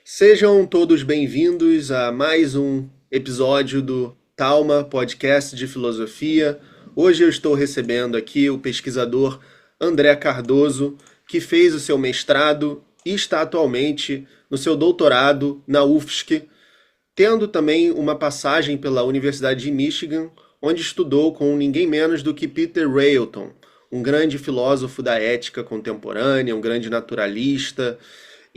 Sejam todos bem-vindos a mais um episódio do Talma Podcast de Filosofia. Hoje eu estou recebendo aqui o pesquisador André Cardoso, que fez o seu mestrado e está atualmente no seu doutorado na UFSC, tendo também uma passagem pela Universidade de Michigan, onde estudou com ninguém menos do que Peter Railton, um grande filósofo da ética contemporânea, um grande naturalista,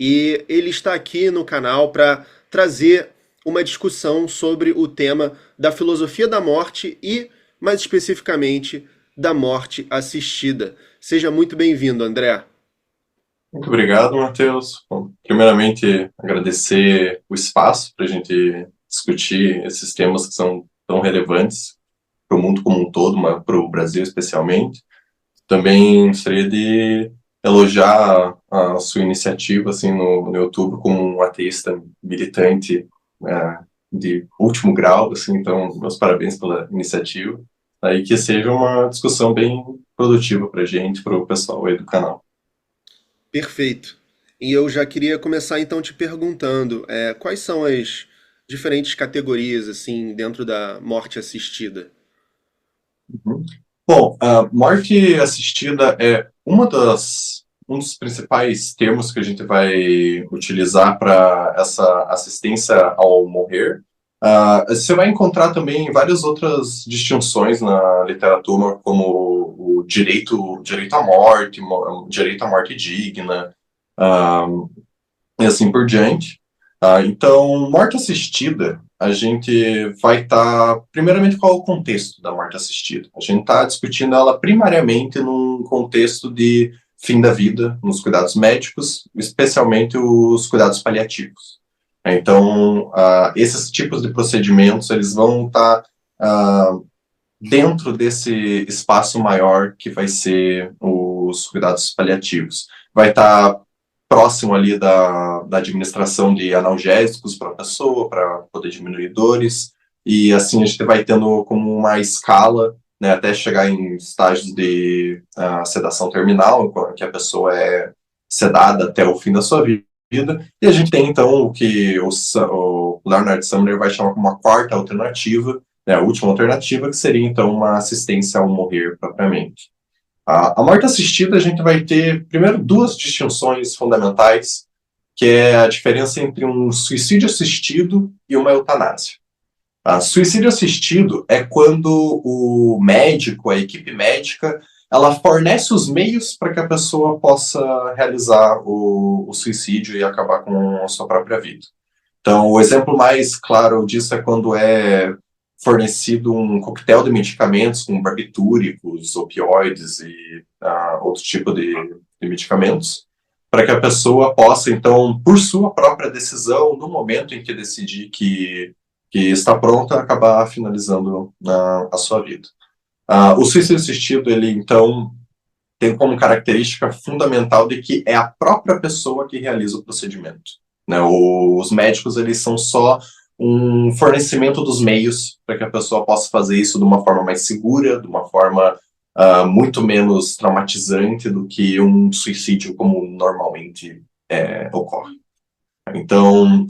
e ele está aqui no canal para trazer uma discussão sobre o tema da filosofia da morte e, mais especificamente, da morte assistida. Seja muito bem-vindo, André. Muito obrigado, Matheus. Bom, primeiramente, agradecer o espaço para a gente discutir esses temas que são tão relevantes para o mundo como um todo, mas para o Brasil especialmente. Também gostaria de elogiar a sua iniciativa assim, no YouTube como um ateísta militante de último grau. Assim, então, meus parabéns pela iniciativa. Aí que seja uma discussão bem produtiva para a gente, para o pessoal aí do canal. Perfeito. E eu já queria começar então te perguntando, quais são as diferentes categorias assim dentro da morte assistida? Uhum. Bom, a morte assistida é um dos principais termos que a gente vai utilizar para essa assistência ao morrer. Você vai encontrar também várias outras distinções na literatura, como o direito à morte, direito à morte digna, ah, e assim por diante. Então, morte assistida, a gente vai estar. Primeiramente, qual é o contexto da morte assistida? A gente está discutindo ela primariamente num contexto de fim da vida, nos cuidados médicos, especialmente os cuidados paliativos. Então, esses tipos de procedimentos, eles vão estar dentro desse espaço maior que vai ser os cuidados paliativos. Vai estar próximo ali da administração de analgésicos para a pessoa, para poder diminuir dores, e assim a gente vai tendo como uma escala, né, até chegar em estágios de sedação terminal, em que a pessoa é sedada até o fim da sua vida, e a gente tem então o que o Leonard Sumner vai chamar como uma quarta alternativa, né, a última alternativa, que seria então uma assistência ao morrer propriamente. A morte assistida, a gente vai ter, primeiro, duas distinções fundamentais, que é a diferença entre um suicídio assistido e uma eutanásia. Suicídio assistido é quando o médico, a equipe médica, ela fornece os meios para que a pessoa possa realizar o suicídio e acabar com a sua própria vida. Então, o exemplo mais claro disso é quando é fornecido um coquetel de medicamentos com barbitúricos, opioides e outro tipo de medicamentos, para que a pessoa possa, então, por sua própria decisão, no momento em que decidir que está pronta, acabar finalizando a sua vida. O suicídio assistido, ele, então, tem como característica fundamental de que é a própria pessoa que realiza o procedimento. Né? Os médicos, eles são só um fornecimento dos meios para que a pessoa possa fazer isso de uma forma mais segura, de uma forma muito menos traumatizante do que um suicídio como normalmente ocorre. Então,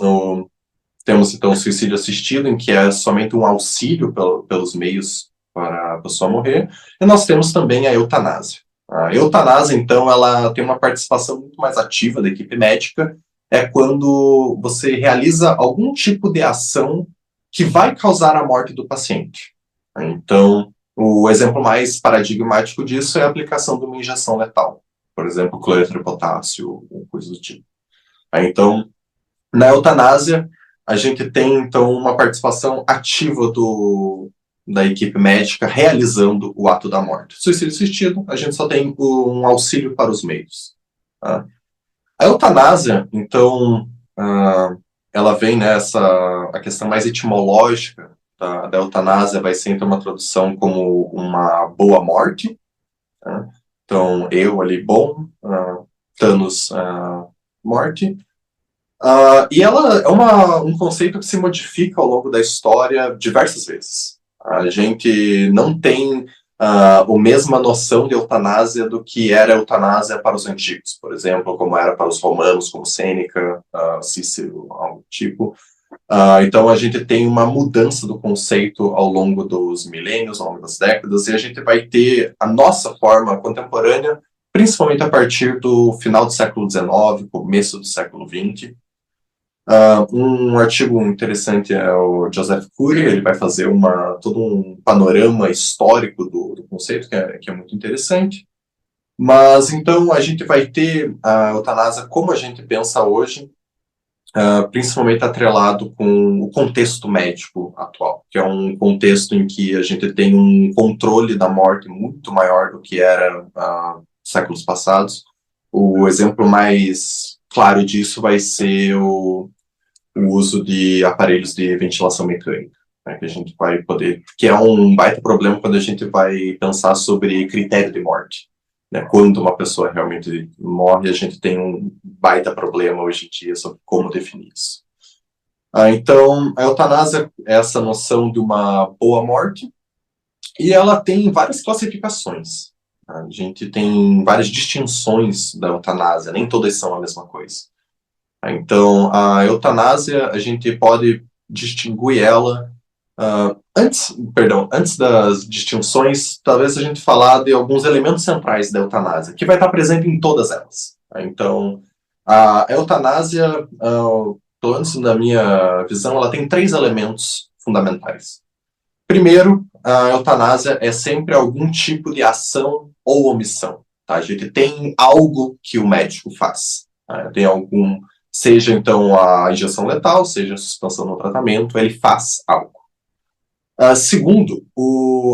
temos então o suicídio assistido, em que é somente um auxílio pelos meios para a pessoa morrer, e nós temos também a eutanásia. A eutanásia, então, ela tem uma participação muito mais ativa da equipe médica, é quando você realiza algum tipo de ação que vai causar a morte do paciente. Então, o exemplo mais paradigmático disso é a aplicação de uma injeção letal, por exemplo, cloreto de potássio, ou coisa do tipo. Então, na eutanásia, a gente tem, então, uma participação ativa da equipe médica realizando o ato da morte. Suicídio assistido, a gente só tem um auxílio para os meios. Tá? A eutanásia, então, ela vem nessa, a questão mais etimológica da eutanásia vai ser, então, uma tradução como uma boa morte. Tá? Então, eu ali, bom, Thanos, morte. E ela é um conceito que se modifica ao longo da história diversas vezes. A gente não tem a mesma noção de eutanásia do que era eutanásia para os antigos, por exemplo, como era para os romanos, como Sêneca, Cícero, algo do tipo. Então, a gente tem uma mudança do conceito ao longo dos milênios, ao longo das décadas, e a gente vai ter a nossa forma contemporânea, principalmente a partir do final do século XIX, começo do século XX. Um artigo interessante é o Joseph Curie, ele vai fazer todo um panorama histórico do conceito, que é muito interessante. Mas, então, a gente vai ter a eutanásia como a gente pensa hoje, principalmente atrelado com o contexto médico atual, que é um contexto em que a gente tem um controle da morte muito maior do que era séculos passados. O exemplo mais claro disso vai ser o uso de aparelhos de ventilação mecânica, né, que a gente vai poder, que é um baita problema quando a gente vai pensar sobre critério de morte. Né, quando uma pessoa realmente morre, a gente tem um baita problema hoje em dia sobre como definir isso. Então, a eutanásia é essa noção de uma boa morte, e ela tem várias classificações. A gente tem várias distinções da eutanásia, nem todas são a mesma coisa. Então, a eutanásia, a gente pode distinguir ela. Antes das distinções, talvez a gente falar de alguns elementos centrais da eutanásia, que vai estar presente em todas elas. Então, a eutanásia, pelo menos na minha visão, ela tem 3 elementos fundamentais. Primeiro, a eutanásia é sempre algum tipo de ação ou omissão. Tá? A gente tem algo que o médico faz. Tá? Tem algum, seja então a injeção letal, seja a suspensão no tratamento, ele faz algo. Segundo,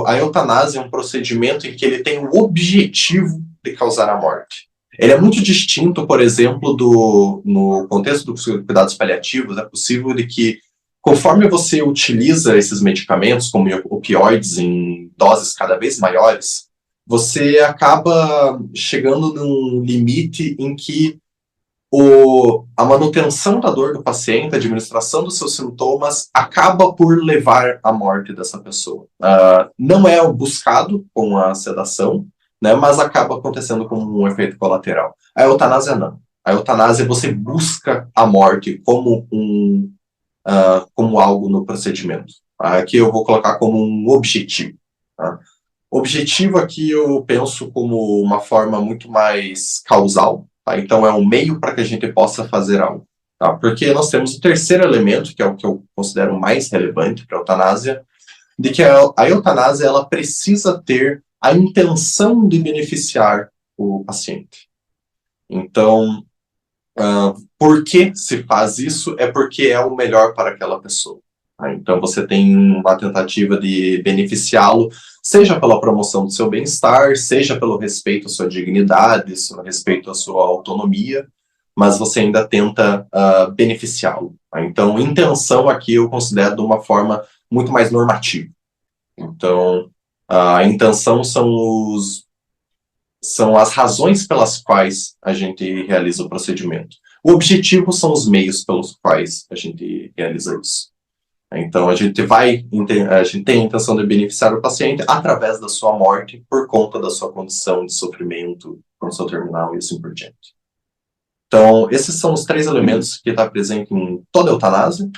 a eutanásia é um procedimento em que ele tem o objetivo de causar a morte. Ele é muito distinto, por exemplo, no contexto dos cuidados paliativos. É possível de que, conforme você utiliza esses medicamentos, como opioides, em doses cada vez maiores, você acaba chegando num limite em que a manutenção da dor do paciente, a administração dos seus sintomas, acaba por levar à morte dessa pessoa. Não é buscado com a sedação, né, mas acaba acontecendo como um efeito colateral. A eutanásia não. A eutanásia você busca a morte como algo no procedimento. Aqui eu vou colocar como um objetivo. Tá? Objetivo aqui eu penso como uma forma muito mais causal. Tá? Então, é um meio para que a gente possa fazer algo. Tá? Porque nós temos o terceiro elemento, que é o que eu considero mais relevante para a eutanásia, de que a eutanásia ela precisa ter a intenção de beneficiar o paciente. Então, por que se faz isso? É porque é o melhor para aquela pessoa. Tá? Então, você tem uma tentativa de beneficiá-lo, seja pela promoção do seu bem-estar, seja pelo respeito à sua dignidade, respeito à sua autonomia, mas você ainda tenta beneficiá-lo. Tá? Então, intenção aqui eu considero de uma forma muito mais normativa. Então, a intenção são as razões pelas quais a gente realiza o procedimento. O objetivo são os meios pelos quais a gente realiza isso. Então, a gente tem a intenção de beneficiar o paciente através da sua morte por conta da sua condição de sofrimento, condição terminal e assim por diante. Então, esses são os 3 elementos que estão presentes em toda a eutanásia.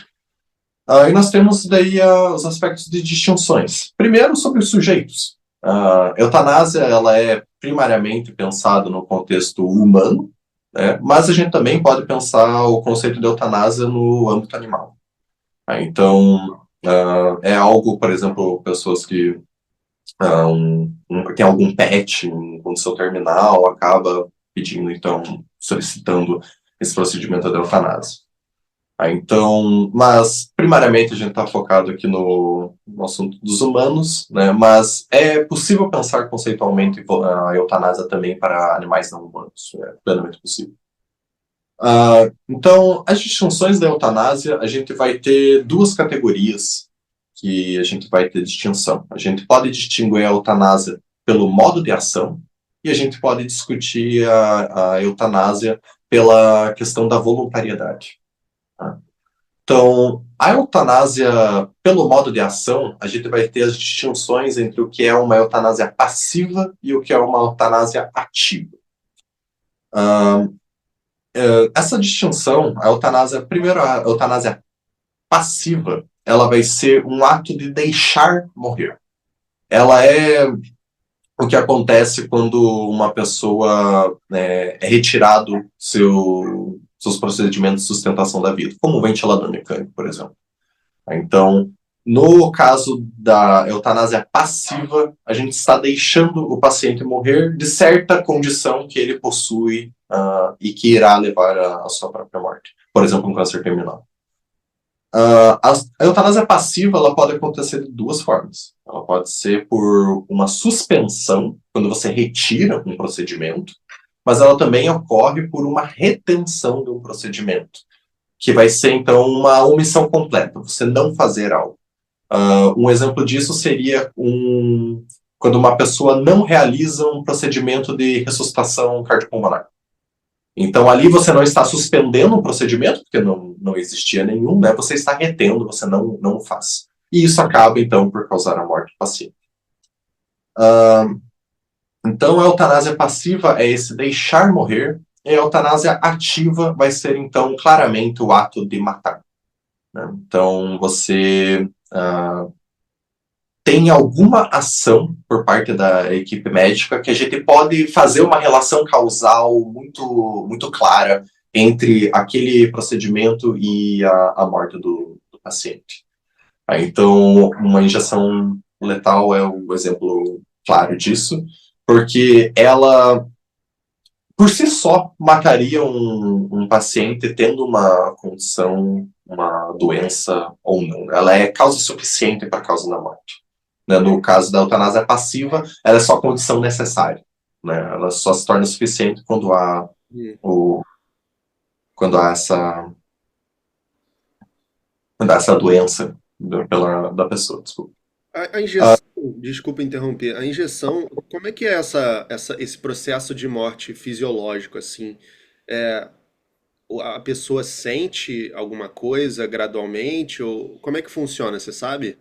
E nós temos daí os aspectos de distinções. Primeiro, sobre os sujeitos. A eutanásia ela é primariamente pensada no contexto humano, né, mas a gente também pode pensar o conceito de eutanásia no âmbito animal. Então, é algo, por exemplo, pessoas que tem algum pet em condição terminal, acaba pedindo, então, solicitando esse procedimento de eutanásia. Então, mas, primariamente, a gente está focado aqui no assunto dos humanos, né, mas é possível pensar conceitualmente a eutanásia também para animais não humanos, é plenamente possível. Então, as distinções da eutanásia, a gente vai ter 2 categorias que a gente vai ter distinção. A gente pode distinguir a eutanásia pelo modo de ação e a gente pode discutir a eutanásia pela questão da voluntariedade. Tá? Então, a eutanásia, pelo modo de ação, a gente vai ter as distinções entre o que é uma eutanásia passiva e o que é uma eutanásia ativa. Essa distinção, a eutanásia, primeiro, a eutanásia passiva, ela vai ser um ato de deixar morrer. Ela é o que acontece quando uma pessoa é retirado seus procedimentos de sustentação da vida, como o ventilador mecânico, por exemplo. Então, no caso da eutanásia passiva, a gente está deixando o paciente morrer de certa condição que ele possui e que irá levar à sua própria morte. Por exemplo, um câncer terminal. A eutanásia passiva ela pode acontecer de duas formas. Ela pode ser por uma suspensão, quando você retira um procedimento, mas ela também ocorre por uma retenção de um procedimento, que vai ser, então, uma omissão completa, você não fazer algo. Um exemplo disso seria quando uma pessoa não realiza um procedimento de ressuscitação cardiopulmonar. Então, ali você não está suspendendo um procedimento, porque não existia nenhum, né? Você está retendo, você não o faz. E isso acaba, então, por causar a morte do paciente. Então, a eutanásia passiva é esse deixar morrer, e a eutanásia ativa vai ser, então, claramente o ato de matar. Né? Então, você tem alguma ação por parte da equipe médica que a gente pode fazer uma relação causal muito, muito clara entre aquele procedimento e a morte do paciente. Então, uma injeção letal é o exemplo claro disso, porque ela, por si só, mataria um paciente tendo uma condição, uma doença ou não. Ela é causa suficiente para a causa da morte. Né? No caso da eutanásia passiva, ela é só condição necessária. Né? Ela só se torna suficiente quando há, quando há essa doença da pessoa. Desculpa. A injeção, desculpa interromper, a injeção, como é que é esse processo de morte fisiológico, assim? É, a pessoa sente alguma coisa gradualmente, ou como é que funciona, você sabe?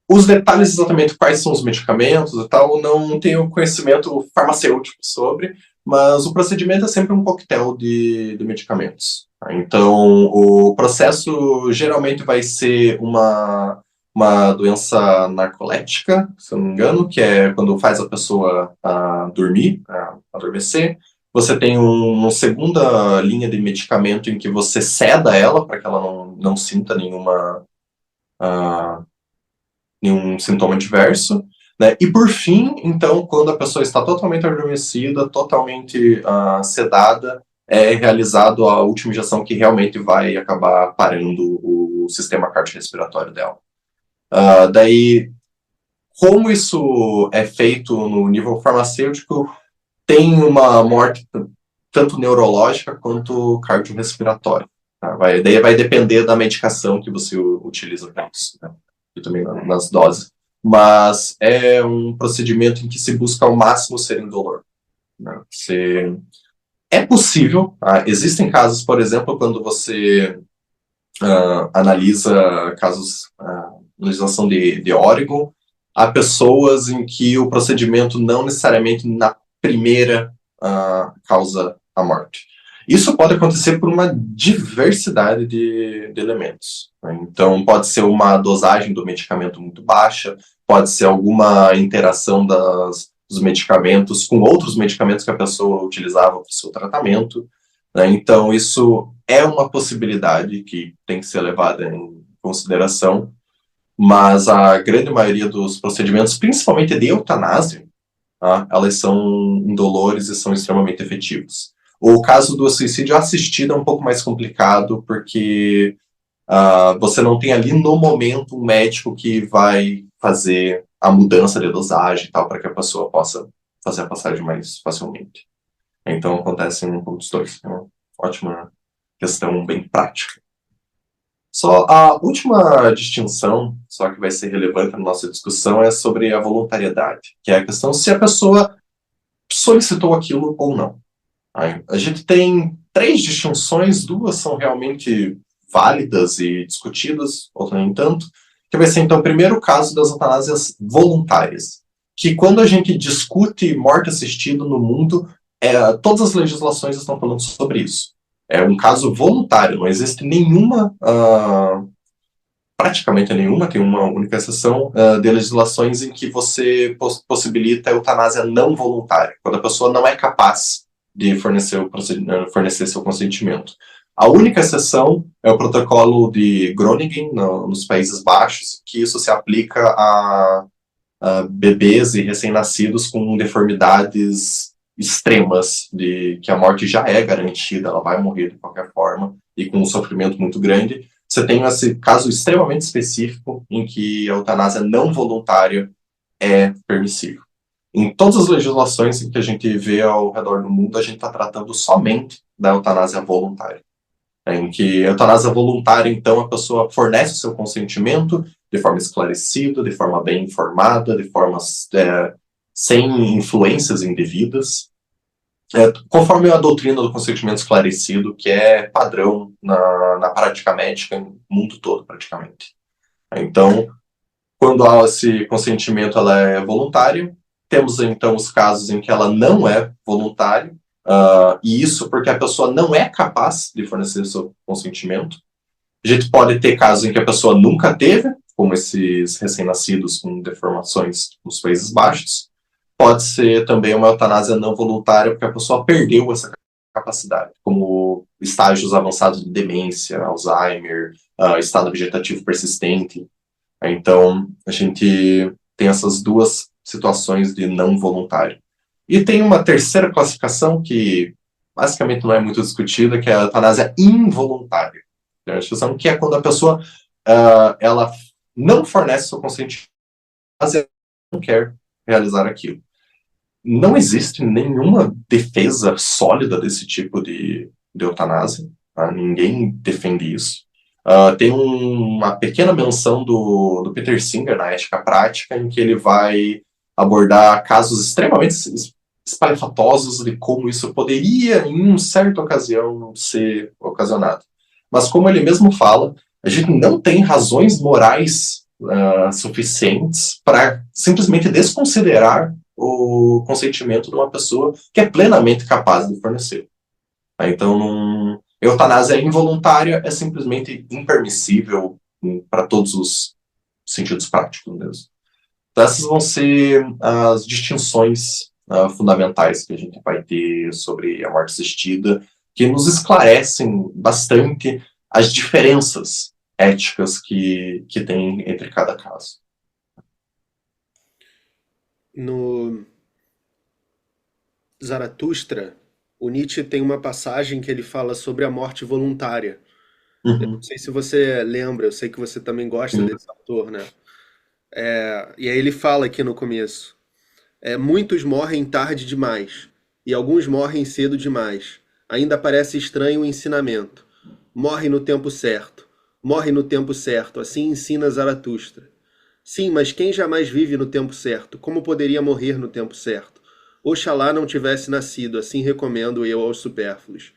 Os detalhes exatamente quais são os medicamentos e tal, não tenho conhecimento farmacêutico sobre, mas o procedimento é sempre um coquetel de medicamentos. Então, o processo geralmente vai ser uma doença narcolética, se eu não me engano, que é quando faz a pessoa dormir, adormecer. Você tem uma segunda linha de medicamento em que você seda ela para que ela não sinta nenhum sintoma adverso, né? E por fim, então, quando a pessoa está totalmente adormecida, totalmente sedada, é realizado a última injeção que realmente vai acabar parando o sistema cardiorrespiratório dela. Daí, como isso é feito no nível farmacêutico, tem uma morte tanto neurológica quanto cardiorrespiratória. Tá? Daí vai depender da medicação que você utiliza para isso, né? E também nas doses. Mas é um procedimento em que se busca ao máximo ser indolor. Né? É possível, existem casos, por exemplo, quando você analisa casos, legislação de Oregon, há pessoas em que o procedimento não necessariamente na primeira causa a morte. Isso pode acontecer por uma diversidade de elementos. Né? Então, pode ser uma dosagem do medicamento muito baixa, pode ser alguma interação dos medicamentos com outros medicamentos que a pessoa utilizava para o seu tratamento. Né? Então, isso é uma possibilidade que tem que ser levada em consideração, mas a grande maioria dos procedimentos, principalmente de eutanásia, elas são indolores e são extremamente efetivos. O caso do suicídio assistido é um pouco mais complicado, porque você não tem ali no momento um médico que vai fazer a mudança de dosagem e tal, para que a pessoa possa fazer a passagem mais facilmente. Então acontece um pouco dos dois. É uma ótima questão bem prática. Só a última distinção, só que vai ser relevante na nossa discussão, é sobre a voluntariedade, que é a questão se a pessoa solicitou aquilo ou não. A gente tem 3 distinções, 2 são realmente válidas e discutidas, outras nem tanto, que vai ser, então, o primeiro caso das eutanásias voluntárias, que quando a gente discute morte assistida no mundo, todas as legislações estão falando sobre isso. É um caso voluntário, não existe nenhuma, praticamente nenhuma, tem uma única exceção, de legislações em que você possibilita a eutanásia não voluntária, quando a pessoa não é capaz de fornecer seu consentimento. A única exceção é o protocolo de Groningen, nos Países Baixos, que isso se aplica a bebês e recém-nascidos com deformidades extremas, de que a morte já é garantida, ela vai morrer de qualquer forma, e com um sofrimento muito grande. Você tem esse caso extremamente específico em que a eutanásia não voluntária é permissível. Em todas as legislações que a gente vê ao redor do mundo, a gente está tratando somente da eutanásia voluntária. Em que a eutanásia voluntária, então, a pessoa fornece o seu consentimento de forma esclarecida, de forma bem informada, de forma sem influências indevidas, conforme a doutrina do consentimento esclarecido, que é padrão na prática médica no mundo todo, praticamente. Então, quando há esse consentimento, ela é voluntária. Temos, então, os casos em que ela não é voluntária, e isso porque a pessoa não é capaz de fornecer seu consentimento. A gente pode ter casos em que a pessoa nunca teve, como esses recém-nascidos com deformações nos Países Baixos. Pode ser também uma eutanásia não voluntária, porque a pessoa perdeu essa capacidade, como estágios avançados de demência, Alzheimer, estado vegetativo persistente. Então, a gente tem essas duas situações de não voluntário. E tem uma terceira classificação que basicamente não é muito discutida, que é a eutanásia involuntária. A discussão que é quando a pessoa ela não fornece seu consentimento, mas ela não quer realizar aquilo. Não existe nenhuma defesa sólida desse tipo de eutanásia. Tá? Ninguém defende isso. Tem uma pequena menção do Peter Singer na Ética Prática, em que ele vai abordar casos extremamente espalhafatosos de como isso poderia, em uma certa ocasião, ser ocasionado. Mas como ele mesmo fala, a gente não tem razões morais suficientes para simplesmente desconsiderar o consentimento de uma pessoa que é plenamente capaz de fornecer. Então, eutanásia involuntária é simplesmente impermissível para todos os sentidos práticos mesmo. Então, essas vão ser as distinções fundamentais que a gente vai ter sobre a morte assistida, que nos esclarecem bastante as diferenças éticas que tem entre cada caso. No Zaratustra, o Nietzsche tem uma passagem que ele fala sobre a morte voluntária. Eu não Uhum. sei se você lembra, eu sei que você também gosta Sim. desse autor, né? E aí ele fala aqui no começo: muitos morrem tarde demais, e alguns morrem cedo demais. Ainda parece estranho o ensinamento. Morre no tempo certo. Morre no tempo certo, assim ensina Zaratustra. Sim, mas quem jamais vive no tempo certo? Como poderia morrer no tempo certo? Oxalá não tivesse nascido, assim recomendo eu aos supérfluos.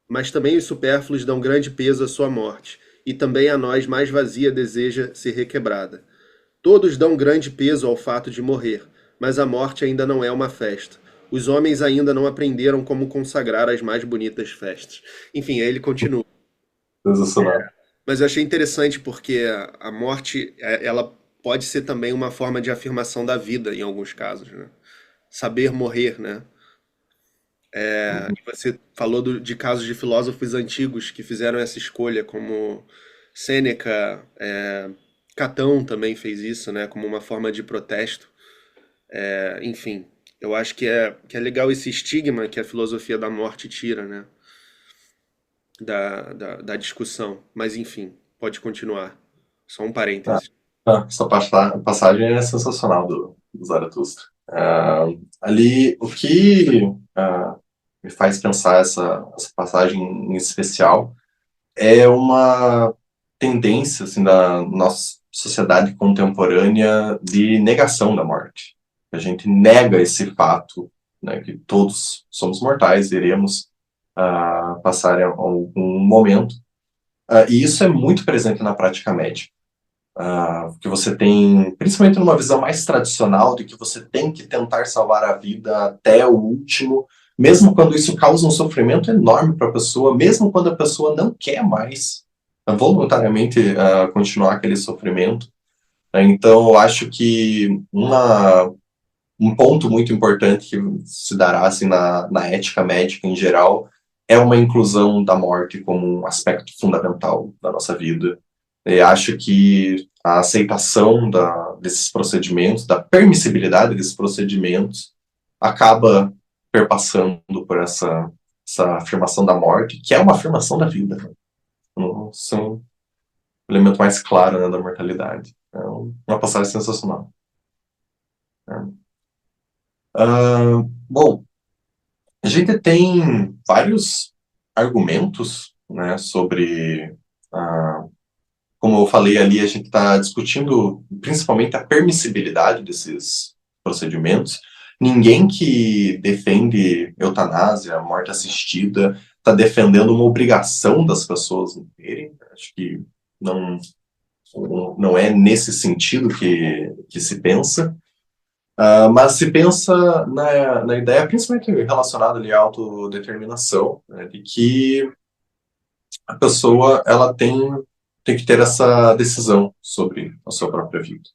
Mas também os supérfluos dão grande peso à sua morte, e também a nós mais vazia deseja ser requebrada. Todos dão grande peso ao fato de morrer, mas a morte ainda não é uma festa. Os homens ainda não aprenderam como consagrar as mais bonitas festas. Enfim, aí ele continua. Sensacional. Mas eu achei interessante porque a morte, ela pode ser também uma forma de afirmação da vida em alguns casos, né? Saber morrer, né? Você falou de casos de filósofos antigos que fizeram essa escolha, como Sêneca, Catão também fez isso, né? Como uma forma de protesto. Enfim, eu acho que é legal esse estigma que a filosofia da morte tira, né? Da discussão. Mas enfim, pode continuar. Só um Ah, parêntese. essa passagem é sensacional do Zaratustra. Ali, o que me faz pensar essa passagem em especial é uma tendência assim, da nossa sociedade contemporânea de negação da morte. A gente nega esse fato, né, que todos somos mortais, iremos passar em algum momento. E isso é muito presente na prática médica. Que você tem, principalmente numa visão mais tradicional, de que você tem que tentar salvar a vida até o último, mesmo quando isso causa um sofrimento enorme para a pessoa, mesmo quando a pessoa não quer mais voluntariamente continuar aquele sofrimento. Então, eu acho que um ponto muito importante que se dará assim, na ética médica em geral é uma inclusão da morte como um aspecto fundamental da nossa vida. Eu acho que a aceitação desses procedimentos, da permissibilidade desses procedimentos, acaba perpassando por essa afirmação da morte, que é uma afirmação da vida. Isso é um elemento mais claro, né, da mortalidade. É uma passagem sensacional. Bom, a gente tem vários argumentos, né, sobre, como eu falei ali, a gente está discutindo principalmente a permissibilidade desses procedimentos. Ninguém que defende eutanásia, morte assistida, está defendendo uma obrigação das pessoas morrerem. Acho que não, não é nesse sentido que se pensa. Mas se pensa na ideia, principalmente relacionada ali à autodeterminação, né, de que a pessoa ela tem que ter essa decisão sobre a sua própria vida.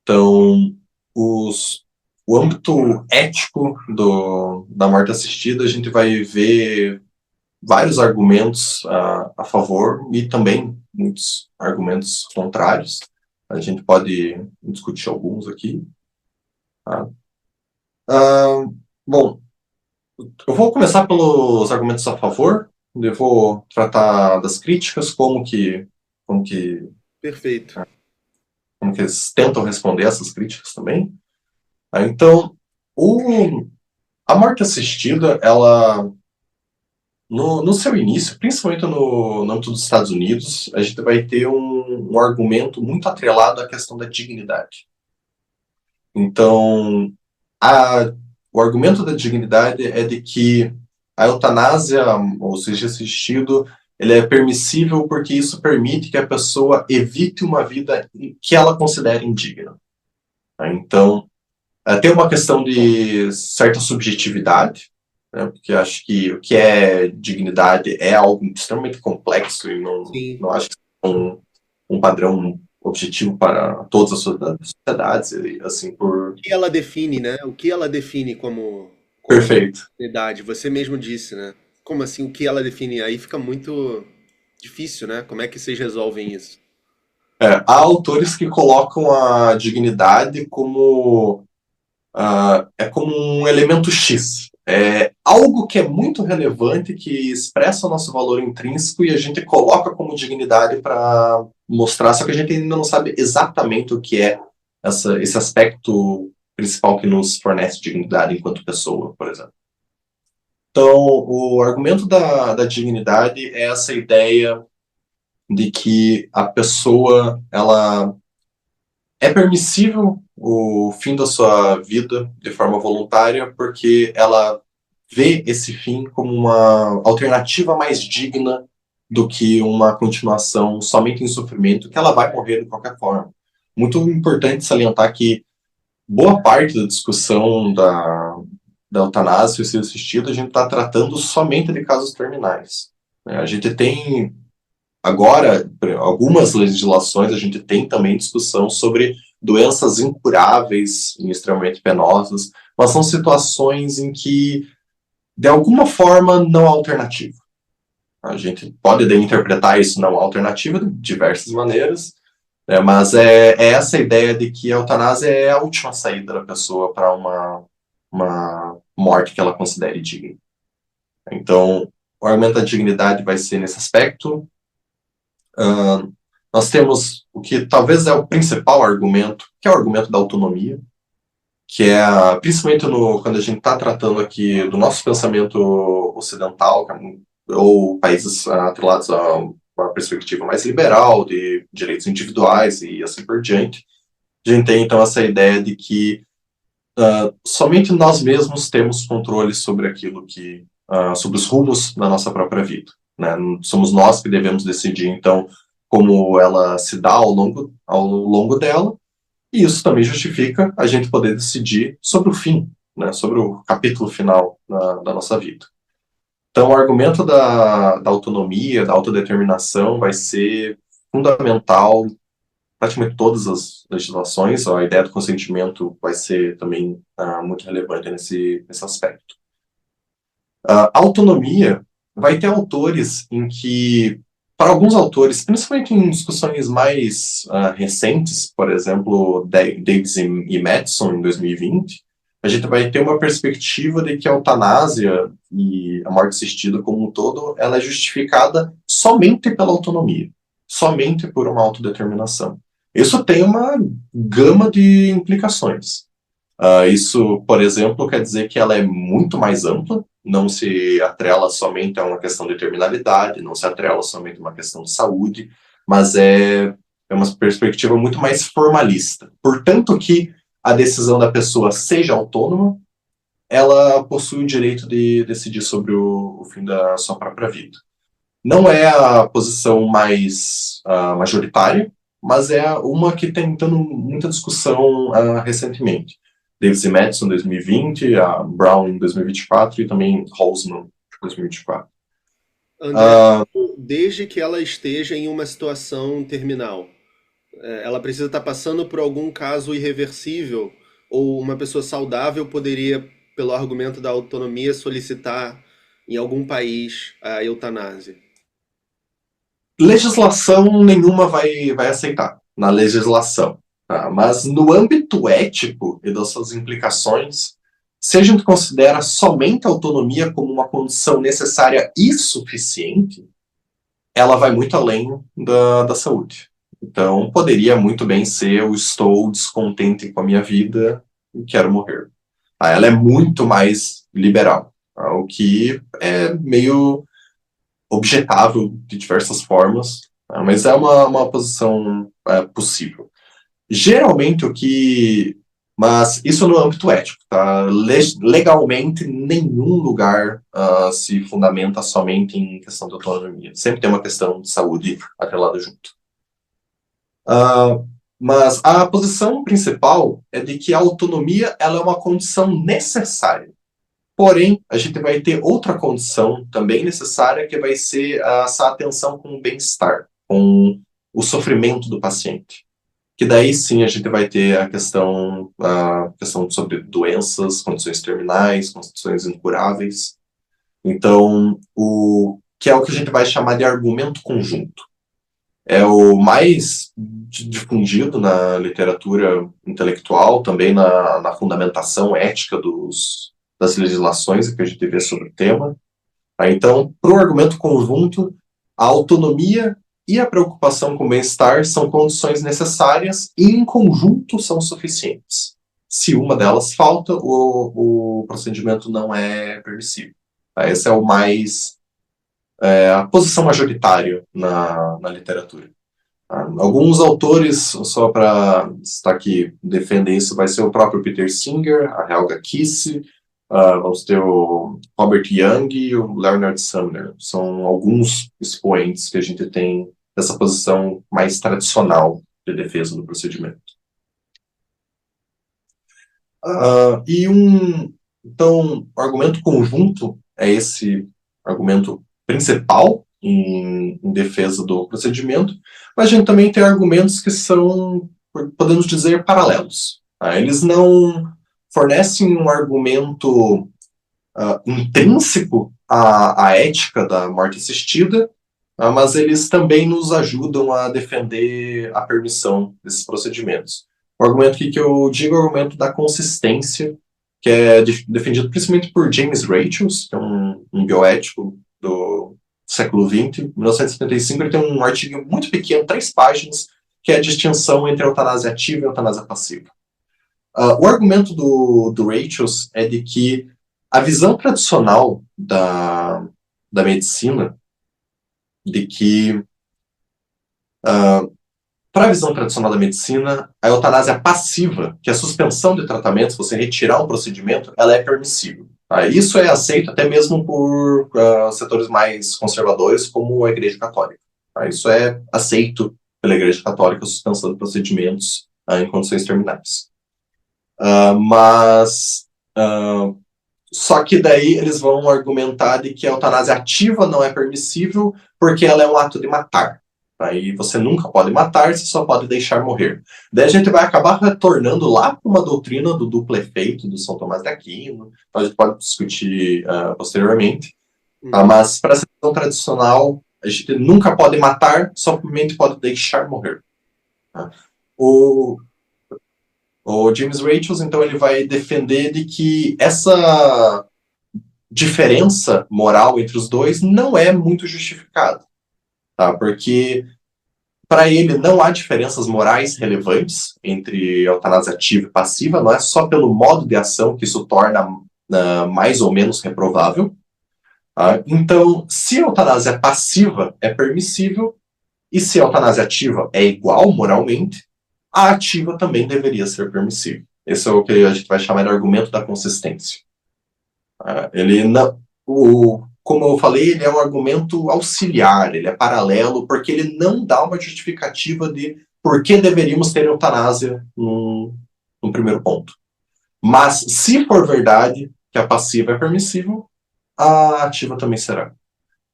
Então, o âmbito ético da morte assistida, a gente vai ver vários argumentos a favor e também muitos argumentos contrários. A gente pode discutir alguns aqui. Tá? Bom, eu vou começar pelos argumentos a favor, eu vou tratar das críticas, como que, Perfeito. como que eles tentam responder essas críticas também. Então, a morte assistida, ela, no seu início, principalmente no âmbito dos Estados Unidos, a gente vai ter um argumento muito atrelado à questão da dignidade. Então, o argumento da dignidade é de que a eutanásia, ou seja, assistido, ele é permissível porque isso permite que a pessoa evite uma vida que ela considere indigna. Então, tem uma questão de certa subjetividade, né, porque acho que o que é dignidade é algo extremamente complexo e não acho que é um padrão objetivo para todas as sociedades, e assim por... O que ela define, né? O que ela define como Perfeito. dignidade? Você mesmo disse, né? Como assim, o que ela define? Aí fica muito difícil, né? Como é que vocês resolvem isso? Há autores que colocam a dignidade como um elemento X. É algo que é muito relevante, que expressa o nosso valor intrínseco e a gente coloca como dignidade para mostrar, só que a gente ainda não sabe exatamente o que é esse aspecto principal que nos fornece dignidade enquanto pessoa, por exemplo. Então, o argumento da dignidade é essa ideia de que a pessoa, ela é permissível o fim da sua vida de forma voluntária porque ela vê esse fim como uma alternativa mais digna do que uma continuação somente em sofrimento, que ela vai morrer de qualquer forma. Muito importante salientar que boa parte da discussão da eutanásia e suicídio assistido, a gente está tratando somente de casos terminais. A gente tem agora, algumas legislações, a gente tem também discussão sobre doenças incuráveis e extremamente penosas, mas são situações em que, de alguma forma, não há alternativa. A gente pode interpretar isso não alternativa de diversas maneiras, né, mas é essa ideia de que a eutanásia é a última saída da pessoa para uma morte que ela considere digna. Então, o argumento da dignidade vai ser nesse aspecto. Nós temos o que talvez é o principal argumento, que é o argumento da autonomia, que é, principalmente quando a gente está tratando aqui do nosso pensamento ocidental, ou países atrelados a uma perspectiva mais liberal, de direitos individuais e assim por diante, a gente tem então essa ideia de que somente nós mesmos temos controle sobre aquilo sobre os rumos da nossa própria vida. né? Somos nós que devemos decidir, então, como ela se dá ao longo dela, e isso também justifica a gente poder decidir sobre o fim, né? Sobre o capítulo final da nossa vida. Então, o argumento da autonomia, da autodeterminação, vai ser fundamental em praticamente todas as legislações. A ideia do consentimento vai ser também muito relevante nesse aspecto. A autonomia vai ter autores em que, para alguns autores, principalmente em discussões mais recentes, por exemplo, Davis e Madison, em 2020, a gente vai ter uma perspectiva de que a eutanásia e a morte assistida como um todo, ela é justificada somente pela autonomia, somente por uma autodeterminação. Isso tem uma gama de implicações. Isso, por exemplo, quer dizer que ela é muito mais ampla, não se atrela somente a uma questão de terminalidade, não se atrela somente a uma questão de saúde, mas é uma perspectiva muito mais formalista. Portanto que a decisão da pessoa seja autônoma, ela possui o direito de decidir sobre o fim da sua própria vida. Não é a posição mais majoritária, mas é uma que tem tendo muita discussão recentemente. Davis e Madison, em 2020, a Brown, em 2024, e também Holzman, em 2024. André, desde que ela esteja em uma situação terminal, ela precisa estar passando por algum caso irreversível, ou uma pessoa saudável poderia, pelo argumento da autonomia, solicitar em algum país a eutanásia? Legislação nenhuma vai aceitar na legislação. Tá? Mas no âmbito ético e das suas implicações, se a gente considera somente a autonomia como uma condição necessária e suficiente, ela vai muito além da saúde. Então, poderia muito bem ser: eu estou descontente com a minha vida e quero morrer. Ela é muito mais liberal, tá? O que é meio objetável de diversas formas, tá? Mas é uma posição possível. Geralmente mas isso no âmbito ético, tá? Legalmente, nenhum lugar se fundamenta somente em questão de autonomia. Sempre tem uma questão de saúde atrelada junto. Mas a posição principal é de que a autonomia ela é uma condição necessária. Porém, a gente vai ter outra condição também necessária, que vai ser essa atenção com o bem-estar, com o sofrimento do paciente. Que daí sim a gente vai ter a questão sobre doenças, condições terminais, condições incuráveis. Então, que é o que a gente vai chamar de argumento conjunto. É o mais difundido na literatura intelectual, também na fundamentação ética das legislações que a gente vê sobre o tema. Então, para o argumento conjunto, a autonomia e a preocupação com o bem-estar são condições necessárias e, em conjunto, são suficientes. Se uma delas falta, o procedimento não é permissível. Essa é a posição majoritária na literatura. Alguns autores, só para estar aqui, defendem isso, vai ser o próprio Peter Singer, a Helga Kisse, vamos ter o Robert Young e o Leonard Sumner. São alguns expoentes que a gente tem dessa posição mais tradicional de defesa do procedimento. Então, o argumento conjunto é esse argumento principal em defesa do procedimento, mas a gente também tem argumentos que são, podemos dizer, paralelos. Eles não fornecem um argumento intrínseco à ética da morte assistida, mas eles também nos ajudam a defender a permissão desses procedimentos. O argumento que eu digo é o argumento da consistência, que é defendido principalmente por James Rachels, que é um bioético do século XX. Em 1975, ele tem um artigo muito pequeno, 3 páginas, que é a distinção entre eutanásia ativa e eutanásia passiva. O argumento do Rachels é de que a visão tradicional da medicina, de que para a visão tradicional da medicina, a eutanásia passiva, que é a suspensão de tratamento, se você retirar um procedimento, ela é permissível. Isso é aceito até mesmo por setores mais conservadores, como a Igreja Católica. Isso é aceito pela Igreja Católica, a suspensão de procedimentos em condições terminais. Só que daí eles vão argumentar de que a eutanásia ativa não é permissível porque ela é um ato de matar. Aí você nunca pode matar, você só pode deixar morrer. Daí a gente vai acabar retornando lá para uma doutrina do duplo efeito do São Tomás de Aquino, a gente pode discutir posteriormente. Mas para a visão tradicional, a gente nunca pode matar, somente pode deixar morrer. O James Rachels, então, ele vai defender de que essa diferença moral entre os dois não é muito justificada, tá? Porque para ele não há diferenças morais relevantes entre eutanásia ativa e passiva, não é só pelo modo de ação que isso torna mais ou menos reprovável. Tá? Então, se a eutanásia passiva é permissível e se a eutanásia ativa é igual moralmente, a ativa também deveria ser permissível. Esse é o que a gente vai chamar de argumento da consistência. Ele não, como eu falei, ele é um argumento auxiliar, ele é paralelo, porque ele não dá uma justificativa de por que deveríamos ter eutanásia no primeiro ponto. Mas, se for verdade que a passiva é permissível, a ativa também será.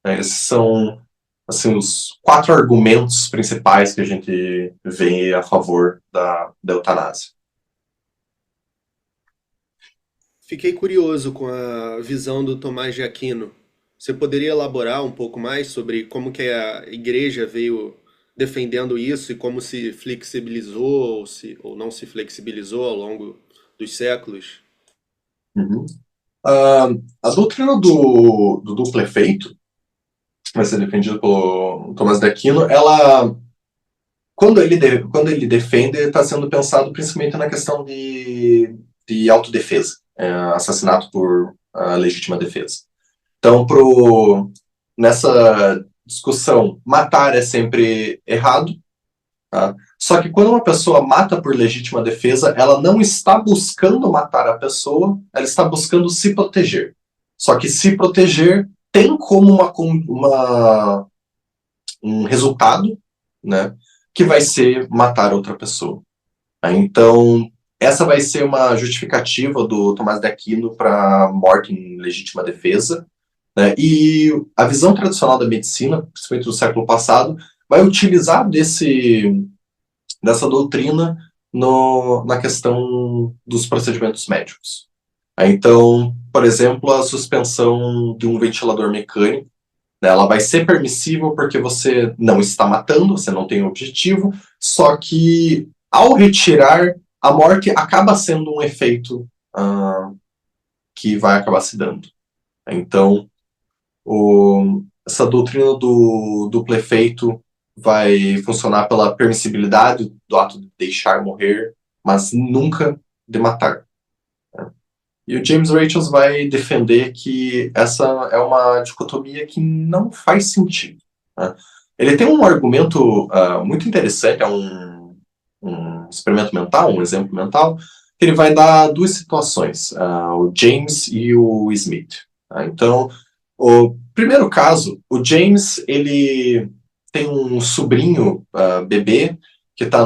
Esses são assim, os 4 argumentos principais que a gente vê a favor da eutanásia. Fiquei curioso com a visão do Tomás de Aquino. Você poderia elaborar um pouco mais sobre como que a igreja veio defendendo isso e como se flexibilizou ou não se flexibilizou ao longo dos séculos? Uhum. A doutrina do duplo efeito, que vai ser defendida pelo Tomás de Aquino, ela, quando ele defende, está sendo pensado principalmente na questão de autodefesa, assassinato por legítima defesa. Então, nessa discussão, matar é sempre errado, tá? Só que quando uma pessoa mata por legítima defesa, ela não está buscando matar a pessoa, ela está buscando se proteger. Só que se proteger tem como um resultado, né, que vai ser matar outra pessoa. Então, essa vai ser uma justificativa do Tomás de Aquino para morte em legítima defesa, né? E a visão tradicional da medicina, principalmente do século passado, vai utilizar dessa doutrina na questão dos procedimentos médicos. Então, por exemplo, a suspensão de um ventilador mecânico, né, ela vai ser permissível porque você não está matando, você não tem objetivo, só que ao retirar, a morte acaba sendo um efeito que vai acabar se dando. Então, essa doutrina do duplo efeito vai funcionar pela permissibilidade do ato de deixar morrer, mas nunca de matar. Né? E o James Rachels vai defender que essa é uma dicotomia que não faz sentido. Né? Ele tem um argumento muito interessante, é um experimento mental, um exemplo mental, que ele vai dar 2 situações, o James e o Smith. Então, o primeiro caso, o James, ele tem um sobrinho bebê que está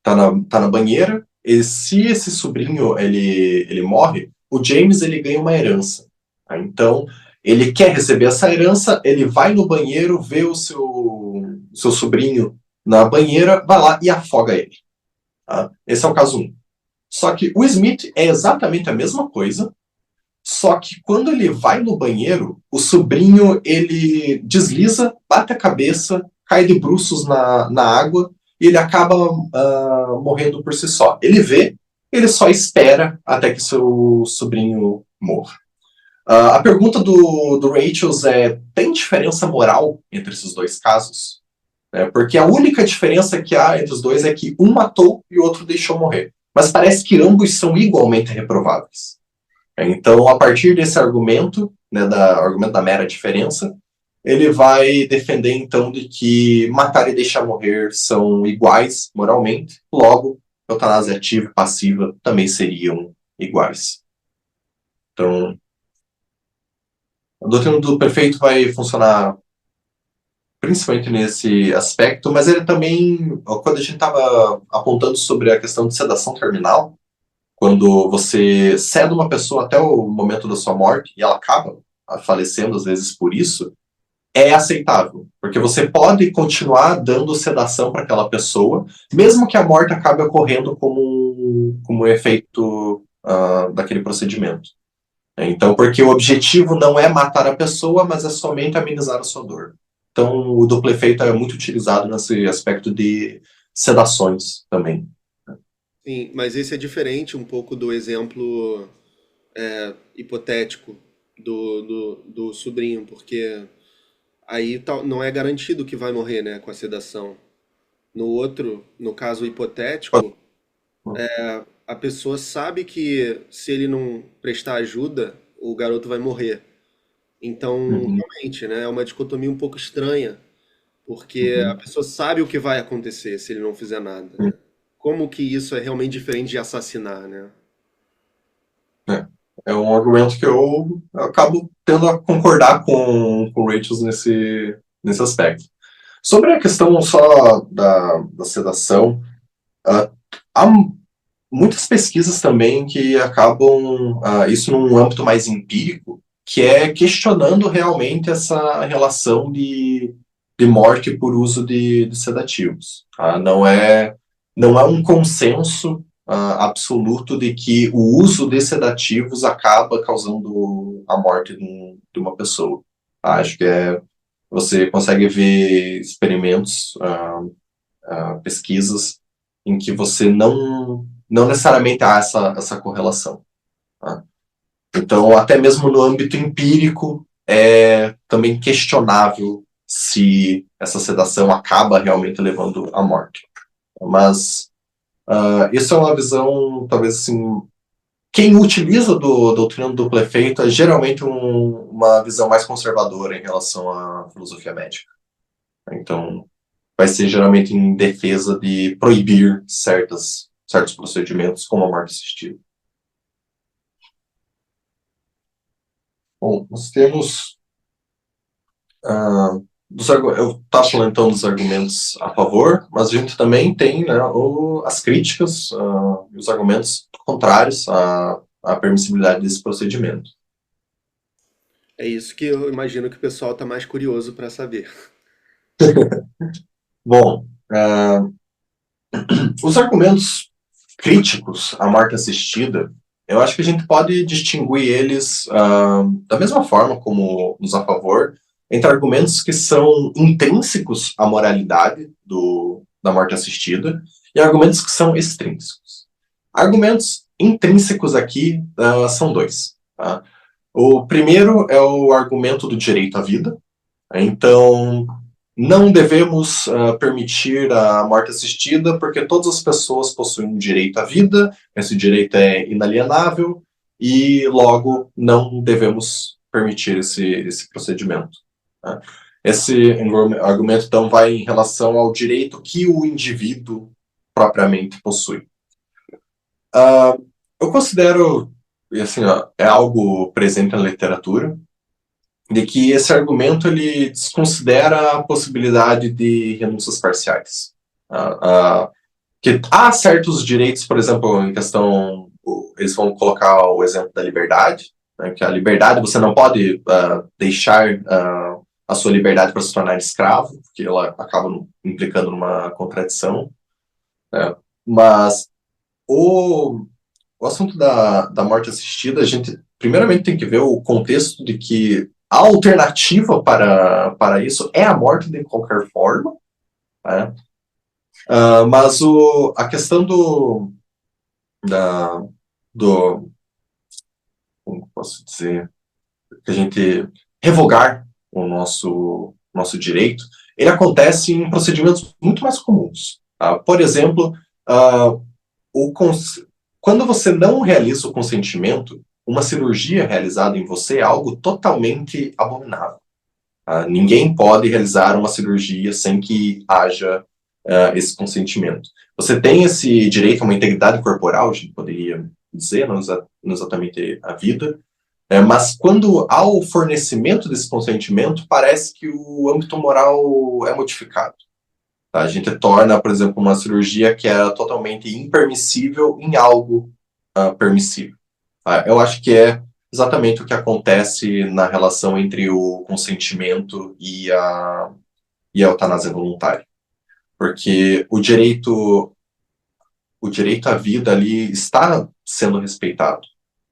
tá na banheira, e se esse sobrinho ele morre, o James ele ganha uma herança. Então, ele quer receber essa herança, ele vai no banheiro, vê o seu sobrinho na banheira, vai lá e afoga ele. Tá? Esse é o caso 1. Só que o Smith é exatamente a mesma coisa, só que quando ele vai no banheiro, o sobrinho ele desliza, bate a cabeça, cai de bruços na água e ele acaba morrendo por si só. Ele só espera até que seu sobrinho morra. A pergunta do Rachels é: tem diferença moral entre esses 2 casos? Porque a única diferença que há entre os 2 é que um matou e o outro deixou morrer. Mas parece que ambos são igualmente reprováveis. Então, a partir desse argumento, né, argumento da mera diferença, ele vai defender, então, de que matar e deixar morrer são iguais moralmente, logo, eutanásia ativa e passiva também seriam iguais. Então, a doutrina do prefeito vai funcionar principalmente nesse aspecto, mas ele também, quando a gente estava apontando sobre a questão de sedação terminal, quando você ceda uma pessoa até o momento da sua morte e ela acaba falecendo, às vezes por isso, é aceitável, porque você pode continuar dando sedação para aquela pessoa, mesmo que a morte acabe ocorrendo como efeito daquele procedimento. Então, porque o objetivo não é matar a pessoa, mas é somente amenizar a sua dor. Então, o duplo efeito é muito utilizado nesse aspecto de sedações também. Sim, mas esse é diferente um pouco do exemplo hipotético do sobrinho, porque aí não é garantido que vai morrer, né, com a sedação. No outro, no caso hipotético, a pessoa sabe que se ele não prestar ajuda, o garoto vai morrer. Então, Uhum, realmente, né, é uma dicotomia um pouco estranha, porque a uhum, pessoa sabe o que vai acontecer se ele não fizer nada, uhum. né? Como que isso é realmente diferente de assassinar, né? É. É um argumento que eu acabo tendo a concordar com o Rachel nesse aspecto. Sobre a questão só da sedação, uh, há muitas pesquisas também que acabam, isso num âmbito mais empírico, que é questionando realmente essa relação de morte por uso de sedativos. Não é um consenso absoluto de que o uso de sedativos acaba causando a morte de uma pessoa. Acho que você consegue ver experimentos, pesquisas em que você não necessariamente há essa correlação. Tá? Então, até mesmo no âmbito empírico, é também questionável se essa sedação acaba realmente levando à morte. Mas isso é uma visão, talvez assim, quem utiliza do doutrina do duplo efeito é geralmente uma visão mais conservadora em relação à filosofia médica. Então, vai ser geralmente em defesa de proibir certos procedimentos, como a morte assistida. Bom, nós temos. Eu estava falando então dos argumentos a favor, mas a gente também tem, né, as críticas e os argumentos contrários à permissibilidade desse procedimento. É isso que eu imagino que o pessoal tá mais curioso para saber. Bom, os argumentos críticos à morte assistida, eu acho que a gente pode distinguir eles da mesma forma como os a favor, entre argumentos que são intrínsecos à moralidade da morte assistida e argumentos que são extrínsecos. Argumentos intrínsecos aqui são dois. Tá? O primeiro é o argumento do direito à vida. Então, não devemos permitir a morte assistida porque todas as pessoas possuem direito à vida, esse direito é inalienável e, logo, não devemos permitir esse procedimento. Né? Esse argumento, então, vai em relação ao direito que o indivíduo propriamente possui. Eu considero, e assim, é algo presente na literatura, de que esse argumento ele desconsidera a possibilidade de renúncias parciais. Que há certos direitos, por exemplo, em questão, eles vão colocar o exemplo da liberdade, né, que a liberdade você não pode deixar a sua liberdade para se tornar escravo, porque ela acaba implicando numa contradição. Né? Mas o assunto da morte assistida, a gente primeiramente tem que ver o contexto de que a alternativa para isso é a morte de qualquer forma, né? Mas a questão da, do, como posso dizer, que a gente revogar o nosso direito, ele acontece em procedimentos muito mais comuns. Tá? Por exemplo, o, quando você não realiza o consentimento, uma cirurgia realizada em você é algo totalmente abominável. Ninguém pode realizar uma cirurgia sem que haja esse consentimento. Você tem esse direito a uma integridade corporal, a gente poderia dizer, não exatamente a vida, Mas quando há o fornecimento desse consentimento, parece que o âmbito moral é modificado. Tá? A gente torna, por exemplo, uma cirurgia que era totalmente impermissível em algo permissível. Tá? Eu acho que é exatamente o que acontece na relação entre o consentimento e a eutanásia voluntária. Porque o direito à vida ali está sendo respeitado.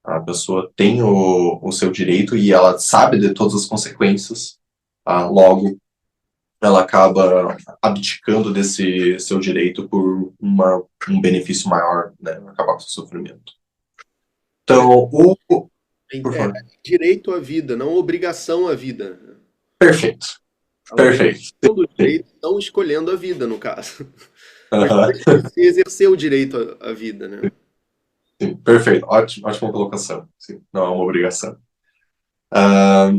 A pessoa tem o seu direito e ela sabe de todas as consequências, logo ela acaba abdicando desse seu direito por um benefício maior, né, acabar com o seu sofrimento. Então, por favor. Direito à vida, não obrigação à vida. Perfeito, A perfeito. obrigação do direito estão escolhendo a vida, no caso. Mas Aham. você exercer o direito à vida, né? Sim, perfeito, ótima colocação. Sim, não é uma obrigação. Ah,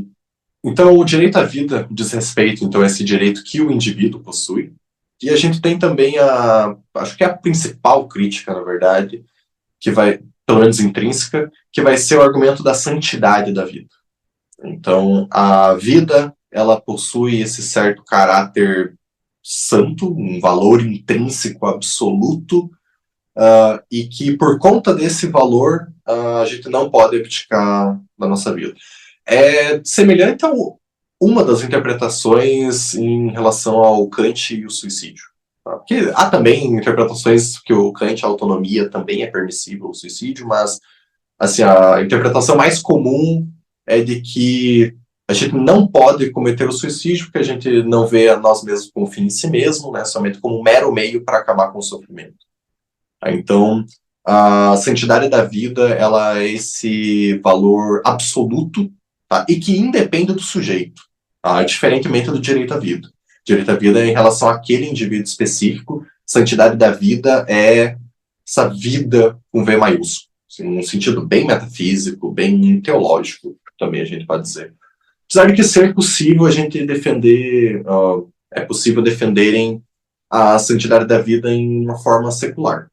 então, o direito à vida diz respeito, então, a esse direito que o indivíduo possui. E a gente tem também acho que é a principal crítica, na verdade, que vai, pelo menos intrínseca, que vai ser o argumento da santidade da vida. Então, a vida, ela possui esse certo caráter santo, um valor intrínseco absoluto, e que por conta desse valor, a gente não pode abdicar da nossa vida. É semelhante a uma das interpretações em relação ao Kant e o suicídio. Tá? Porque há também interpretações que o Kant, a autonomia, também é permissível o suicídio, mas assim, a interpretação mais comum é de que a gente não pode cometer o suicídio porque a gente não vê a nós mesmos como fim em si mesmo, né, somente como um mero meio para acabar com o sofrimento. Então, a santidade da vida, ela é esse valor absoluto, tá? E que independe do sujeito, tá? Diferentemente do direito à vida. Direito à vida é em relação àquele indivíduo específico, santidade da vida é essa vida com V maiúsculo, assim, num sentido bem metafísico, bem teológico, também a gente pode dizer. Apesar de que ser possível a gente defender, é possível defenderem a santidade da vida em uma forma secular.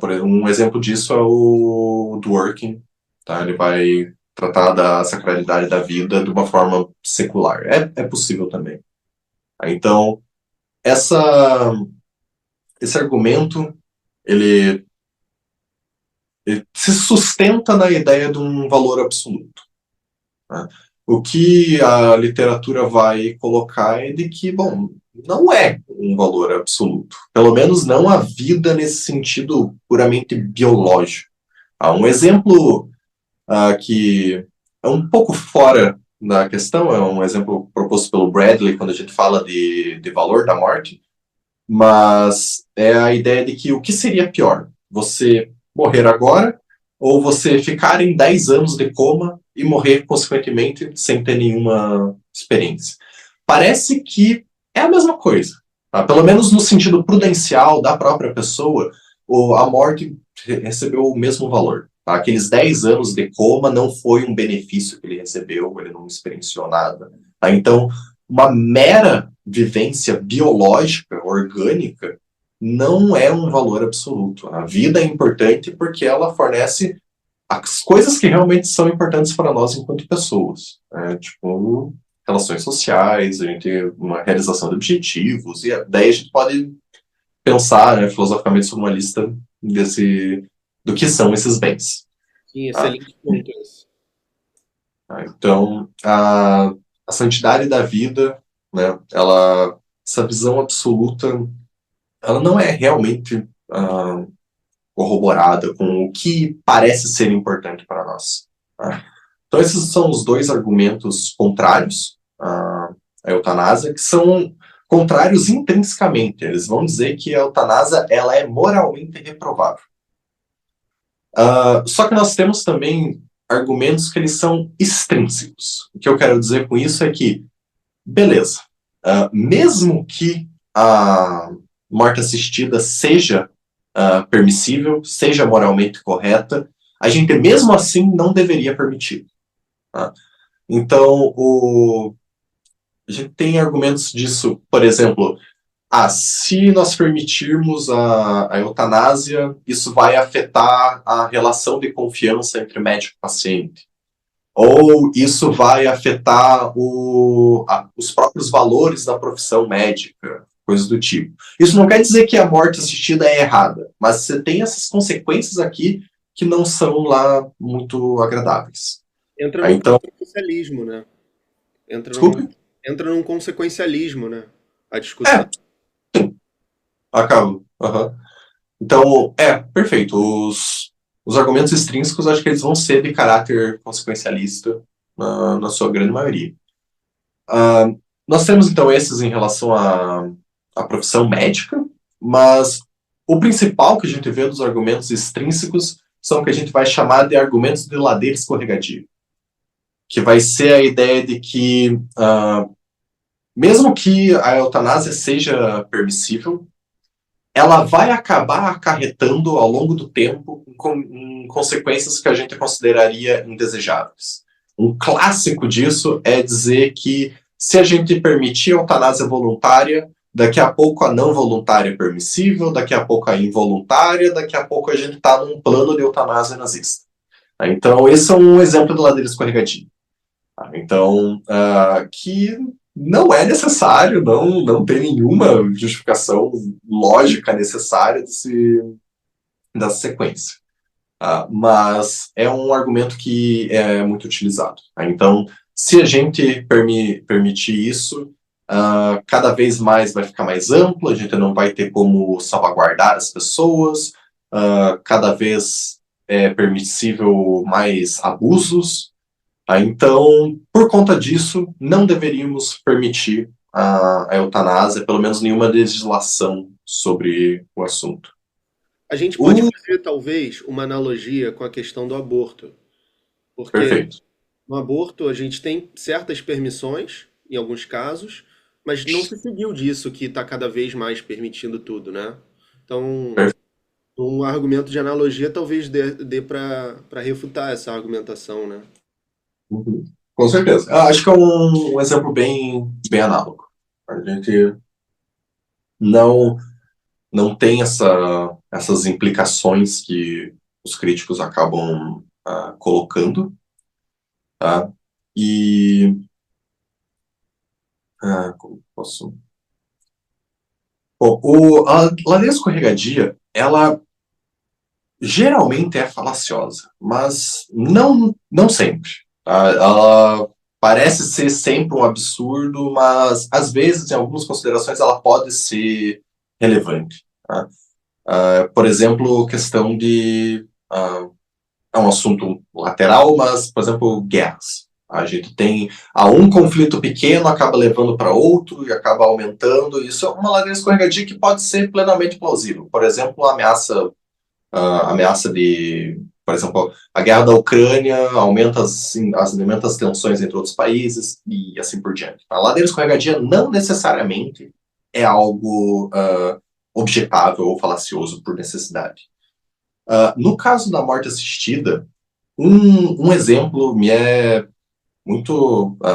Por exemplo, um exemplo disso é o Dworkin, tá? Ele vai tratar da sacralidade da vida de uma forma secular. É possível também. Então, esse argumento, ele se sustenta na ideia de um valor absoluto. Né? O que a literatura vai colocar é de que, bom, não é um valor absoluto. Pelo menos não a vida nesse sentido puramente biológico. Um exemplo que é um pouco fora da questão, é um exemplo proposto pelo Bradley quando a gente fala de valor da morte, mas é a ideia de que o que seria pior? Você morrer agora ou você ficar em 10 anos de coma e morrer, consequentemente, sem ter nenhuma experiência? Parece que é a mesma coisa. Tá? Pelo menos no sentido prudencial da própria pessoa, a morte recebeu o mesmo valor. Tá? Aqueles 10 anos de coma não foi um benefício que ele recebeu, ele não experienciou nada. Tá? Então, uma mera vivência biológica, orgânica, não é um valor absoluto. A vida é importante porque ela fornece as coisas que realmente são importantes para nós enquanto pessoas. Né? Tipo, relações sociais, a gente uma realização de objetivos, e daí a gente pode pensar, né, filosoficamente sobre uma lista do que são esses bens. Sim, Tá? excelente ponto esse. Então, a santidade da vida, né, essa visão absoluta, ela não é realmente corroborada com o que parece ser importante para nós. Tá? Então, esses são os dois argumentos contrários à eutanásia, que são contrários intrinsecamente. Eles vão dizer que a eutanásia ela é moralmente reprovável. Só que nós temos também argumentos que eles são extrínsecos. O que eu quero dizer com isso é que, beleza, mesmo que a morte assistida seja permissível, seja moralmente correta, a gente mesmo assim não deveria permitir. Tá? Então, a gente tem argumentos disso, por exemplo, se nós permitirmos a eutanásia, isso vai afetar a relação de confiança entre médico e paciente. ou isso vai afetar os próprios valores da profissão médica, coisas do tipo. Isso não quer dizer que a morte assistida é errada, mas você tem essas consequências aqui que não são lá muito agradáveis. Entra num Então, consequencialismo, né? Entra num, desculpe. entra num consequencialismo, né? A discussão. É, acabo. Uhum. Então, perfeito. Os argumentos extrínsecos, acho que eles vão ser de caráter consequencialista na sua grande maioria. Nós temos, então, esses em relação à profissão médica, mas o principal que a gente vê dos argumentos extrínsecos são o que a gente vai chamar de argumentos de ladeira escorregadia, que vai ser a ideia de que, mesmo que a eutanásia seja permissível, ela vai acabar acarretando ao longo do tempo em consequências que a gente consideraria indesejáveis. Um clássico disso é dizer que se a gente permitir a eutanásia voluntária, daqui a pouco a não voluntária é permissível, daqui a pouco a involuntária, daqui a pouco a gente está num plano de eutanásia nazista. Então, esse é um exemplo de ladeira escorregadia. Então, que não é necessário, não tem nenhuma justificação lógica necessária dessa sequência. Mas é um argumento que é muito utilizado. Então, se a gente permitir isso, cada vez mais vai ficar mais amplo, a gente não vai ter como salvaguardar as pessoas, cada vez é permissível mais abusos. Então, por conta disso, não deveríamos permitir a eutanásia, pelo menos nenhuma legislação sobre o assunto. A gente pode fazer, talvez, uma analogia com a questão do aborto. Porque Perfeito. no aborto a gente tem certas permissões, em alguns casos, mas não se seguiu disso que está cada vez mais permitindo tudo, né? Então, Perfeito. um argumento de analogia talvez dê para refutar essa argumentação, né? Uhum. Com certeza. Acho que é um exemplo bem análogo. A gente não, não tem essas implicações que os críticos acabam colocando. Tá? E como posso... Bom, a ladeira escorregadia, ela geralmente é falaciosa, mas não sempre. Tá? Ela parece ser sempre um absurdo, mas às vezes, em algumas considerações, ela pode ser relevante. Tá? Por exemplo, questão de... é um assunto lateral, mas, por exemplo, guerras. A gente tem um conflito pequeno, acaba levando para outro e acaba aumentando. Isso é uma ladeira escorregadia que pode ser plenamente plausível. Por exemplo, a ameaça de, por exemplo, a guerra da Ucrânia aumenta as tensões entre outros países e assim por diante. A ladeira escorregadia não necessariamente é algo objetável ou falacioso por necessidade. No caso da morte assistida, um exemplo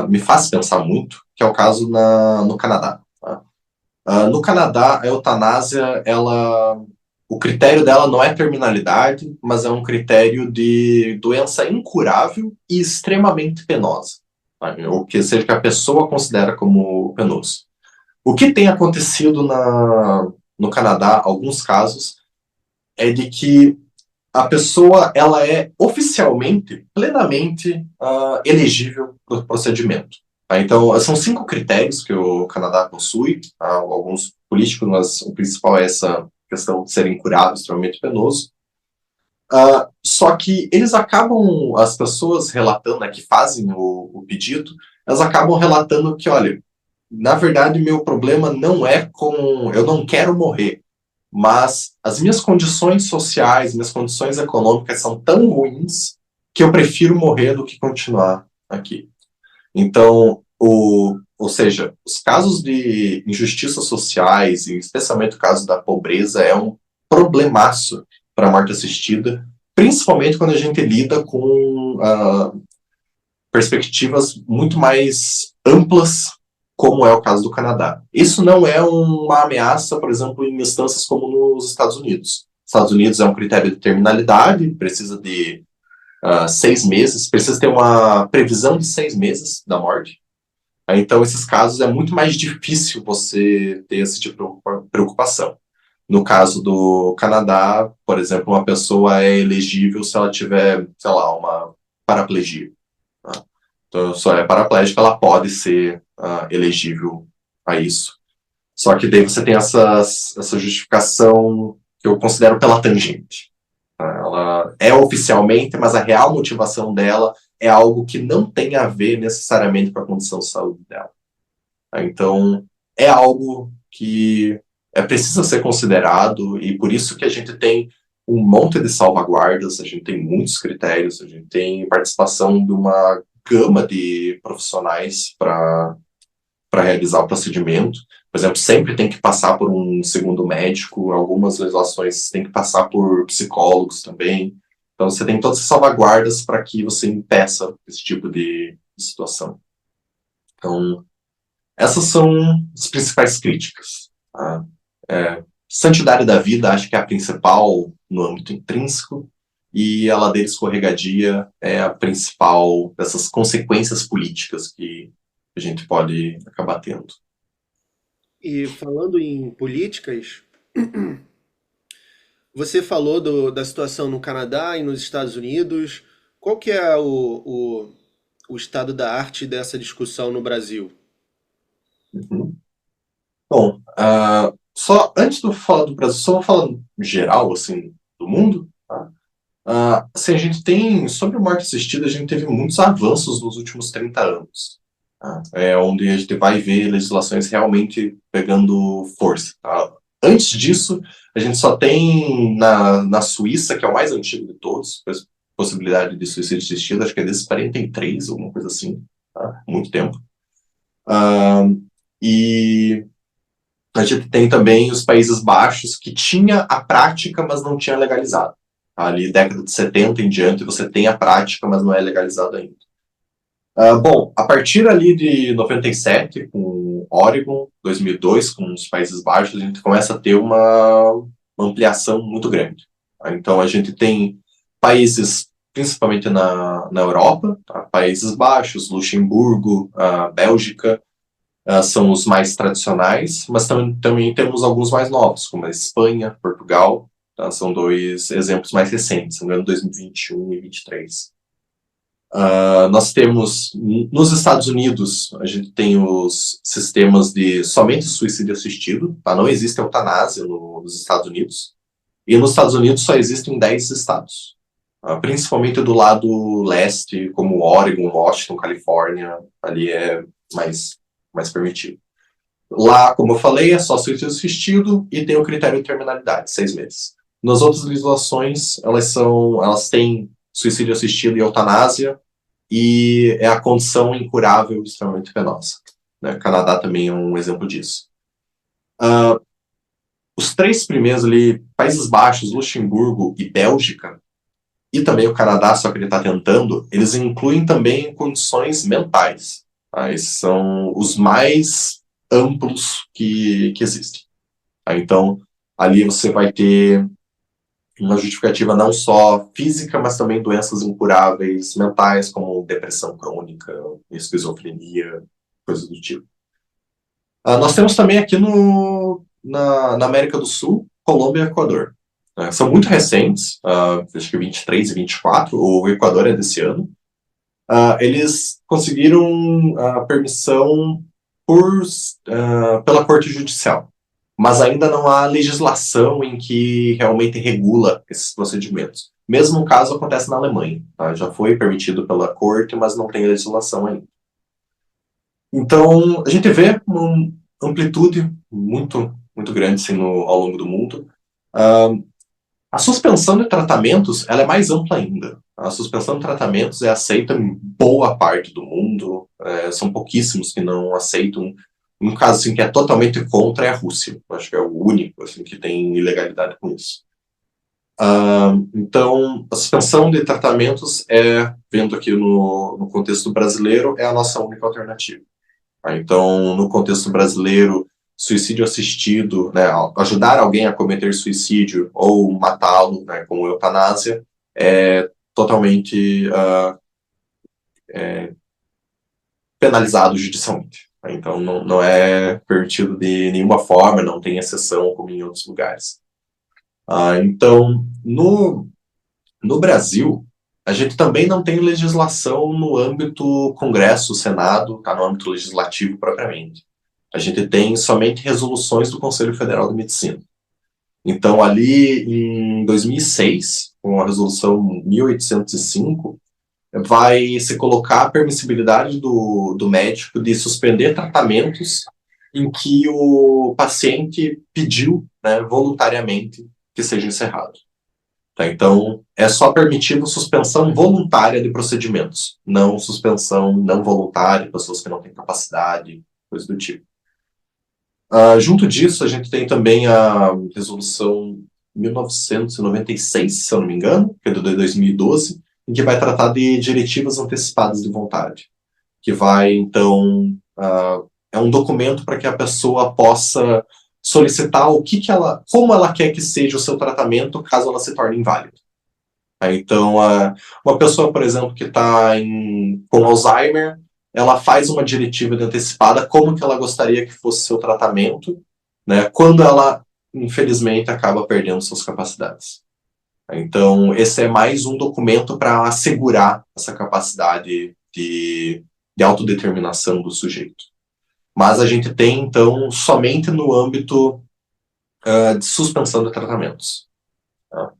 me faz pensar muito, que é o caso no Canadá. Tá? No Canadá, a eutanásia, o critério dela não é terminalidade, mas é um critério de doença incurável e extremamente penosa, tá? Ou que seja que a pessoa considera como penoso. O que tem acontecido no Canadá, alguns casos, é de que a pessoa ela é oficialmente, plenamente elegível para o procedimento. Tá? Então, são 5 critérios que o Canadá possui, alguns políticos, mas o principal é essa questão de ser incurável, extremamente penoso. Só que eles acabam, as pessoas relatando, né, que fazem o pedido, elas acabam relatando que, olha, na verdade, meu problema não é eu não quero morrer, mas as minhas condições sociais, minhas condições econômicas são tão ruins que eu prefiro morrer do que continuar aqui. Então, ou seja, os casos de injustiças sociais, e especialmente o caso da pobreza, é um problemaço para a morte assistida, principalmente quando a gente lida com perspectivas muito mais amplas, como é o caso do Canadá. Isso não é uma ameaça, por exemplo, em instâncias como nos Estados Unidos. Estados Unidos é um critério de terminalidade, precisa de 6 meses, precisa ter uma previsão de 6 meses da morte. Então, esses casos é muito mais difícil você ter esse tipo de preocupação. No caso do Canadá, por exemplo, uma pessoa é elegível se ela tiver, sei lá, uma paraplegia. Tá? Então, só é paraplégica, ela pode ser elegível a isso. Só que daí você tem essa justificação que eu considero pela tangente. Tá? Ela é oficialmente, mas a real motivação dela é algo que não tem a ver necessariamente com a condição de saúde dela. Tá? Então, é algo que precisa ser considerado, e por isso que a gente tem um monte de salvaguardas, a gente tem muitos critérios, a gente tem participação de uma gama de profissionais para realizar o procedimento. Por exemplo, sempre tem que passar por um segundo médico, algumas legislações tem que passar por psicólogos também. Então, você tem todas as salvaguardas para que você impeça esse tipo de situação. Então, essas são as principais críticas. Tá? Santidade da vida, acho que é a principal no âmbito intrínseco, e a ladeira escorregadia é a principal dessas consequências políticas que a gente pode acabar tendo. E falando em políticas, você falou da situação no Canadá e nos Estados Unidos. Qual que é o estado da arte dessa discussão no Brasil? Uhum. Bom, só antes de eu falar do Brasil, só falando geral, assim, do mundo, tá? Assim, a gente tem, sobre o morte assistida, a gente teve muitos avanços nos últimos 30 anos. Tá? Onde a gente vai ver legislações realmente pegando força. Tá? Antes disso, a gente só tem na Suíça, que é o mais antigo de todos, possibilidade de suicídio assistido, acho que é desde 43, alguma coisa assim, tá? Muito tempo. E a gente tem também os Países Baixos, que tinha a prática, mas não tinha legalizado. Ali, década de 70 em diante, você tem a prática, mas não é legalizado ainda. Bom, a partir ali de 97, com Oregon, 2002, com os Países Baixos, a gente começa a ter uma ampliação muito grande. Tá? Então, a gente tem países, principalmente na Europa, tá? Países Baixos, Luxemburgo, Bélgica, são os mais tradicionais, mas também temos alguns mais novos, como a Espanha, Portugal, tá? São dois exemplos mais recentes, se não me engano, 2021 e 2023. Nós temos, nos Estados Unidos, a gente tem os sistemas de somente suicídio assistido, tá? Não existe eutanásia nos Estados Unidos, e nos Estados Unidos só existem 10 estados, principalmente do lado leste, como Oregon, Washington, Califórnia, ali é mais permitido. Lá, como eu falei, é só suicídio assistido e tem o critério de terminalidade, 6 meses. Nas outras legislações, elas têm suicídio assistido e eutanásia, e é a condição incurável extremamente penosa. Né? O Canadá também é um exemplo disso. Os 3 primeiros ali, Países Baixos, Luxemburgo e Bélgica, e também o Canadá, só que ele está tentando, eles incluem também condições mentais. Tá? Esses são os mais amplos que existem. Tá? Então, ali você vai ter uma justificativa não só física, mas também doenças incuráveis mentais, como depressão crônica, esquizofrenia, coisas do tipo. Nós temos também aqui na América do Sul, Colômbia e Equador. São muito recentes, acho que 23 e 24, o Equador é desse ano. Eles conseguiram a permissão pela Corte Judicial, mas ainda não há legislação em que realmente regula esses procedimentos. Mesmo caso acontece na Alemanha, tá? Já foi permitido pela Corte, mas não tem legislação ainda. Então, a gente vê uma amplitude muito, muito grande assim, ao longo do mundo. A suspensão de tratamentos ela é mais ampla ainda. A suspensão de tratamentos é aceita em boa parte do mundo, são pouquíssimos que não aceitam. Um caso assim, que é totalmente contra é a Rússia. Acho que é o único assim, que tem ilegalidade com isso. Então, a suspensão de tratamentos vendo aqui no contexto brasileiro, é a nossa única alternativa. Então, no contexto brasileiro, suicídio assistido, né, ajudar alguém a cometer suicídio ou matá-lo, né, como eutanásia, totalmente penalizado judicialmente. Então, não é permitido de nenhuma forma, não tem exceção como em outros lugares. Então, no Brasil, a gente também não tem legislação no âmbito Congresso, Senado, tá no âmbito legislativo propriamente. A gente tem somente resoluções do Conselho Federal de Medicina. Então, ali em 2006, com a resolução 1805, vai se colocar a permissibilidade do médico de suspender tratamentos em que o paciente pediu, né, voluntariamente que seja encerrado. Tá, então, é só permitido suspensão voluntária de procedimentos, não suspensão não voluntária de pessoas que não têm capacidade, coisa do tipo. Junto disso, a gente tem também a resolução 1996, se eu não me engano, que é de 2012, em que vai tratar de diretivas antecipadas de vontade, que vai, então, é um documento para que a pessoa possa solicitar como ela quer que seja o seu tratamento caso ela se torne inválida. Então, uma pessoa, por exemplo, que está com Alzheimer, ela faz uma diretiva de antecipada como que ela gostaria que fosse seu tratamento, né, quando ela, infelizmente, acaba perdendo suas capacidades. Então, esse é mais um documento para assegurar essa capacidade de autodeterminação do sujeito. Mas a gente tem, então, somente no âmbito de suspensão de tratamentos. Tá?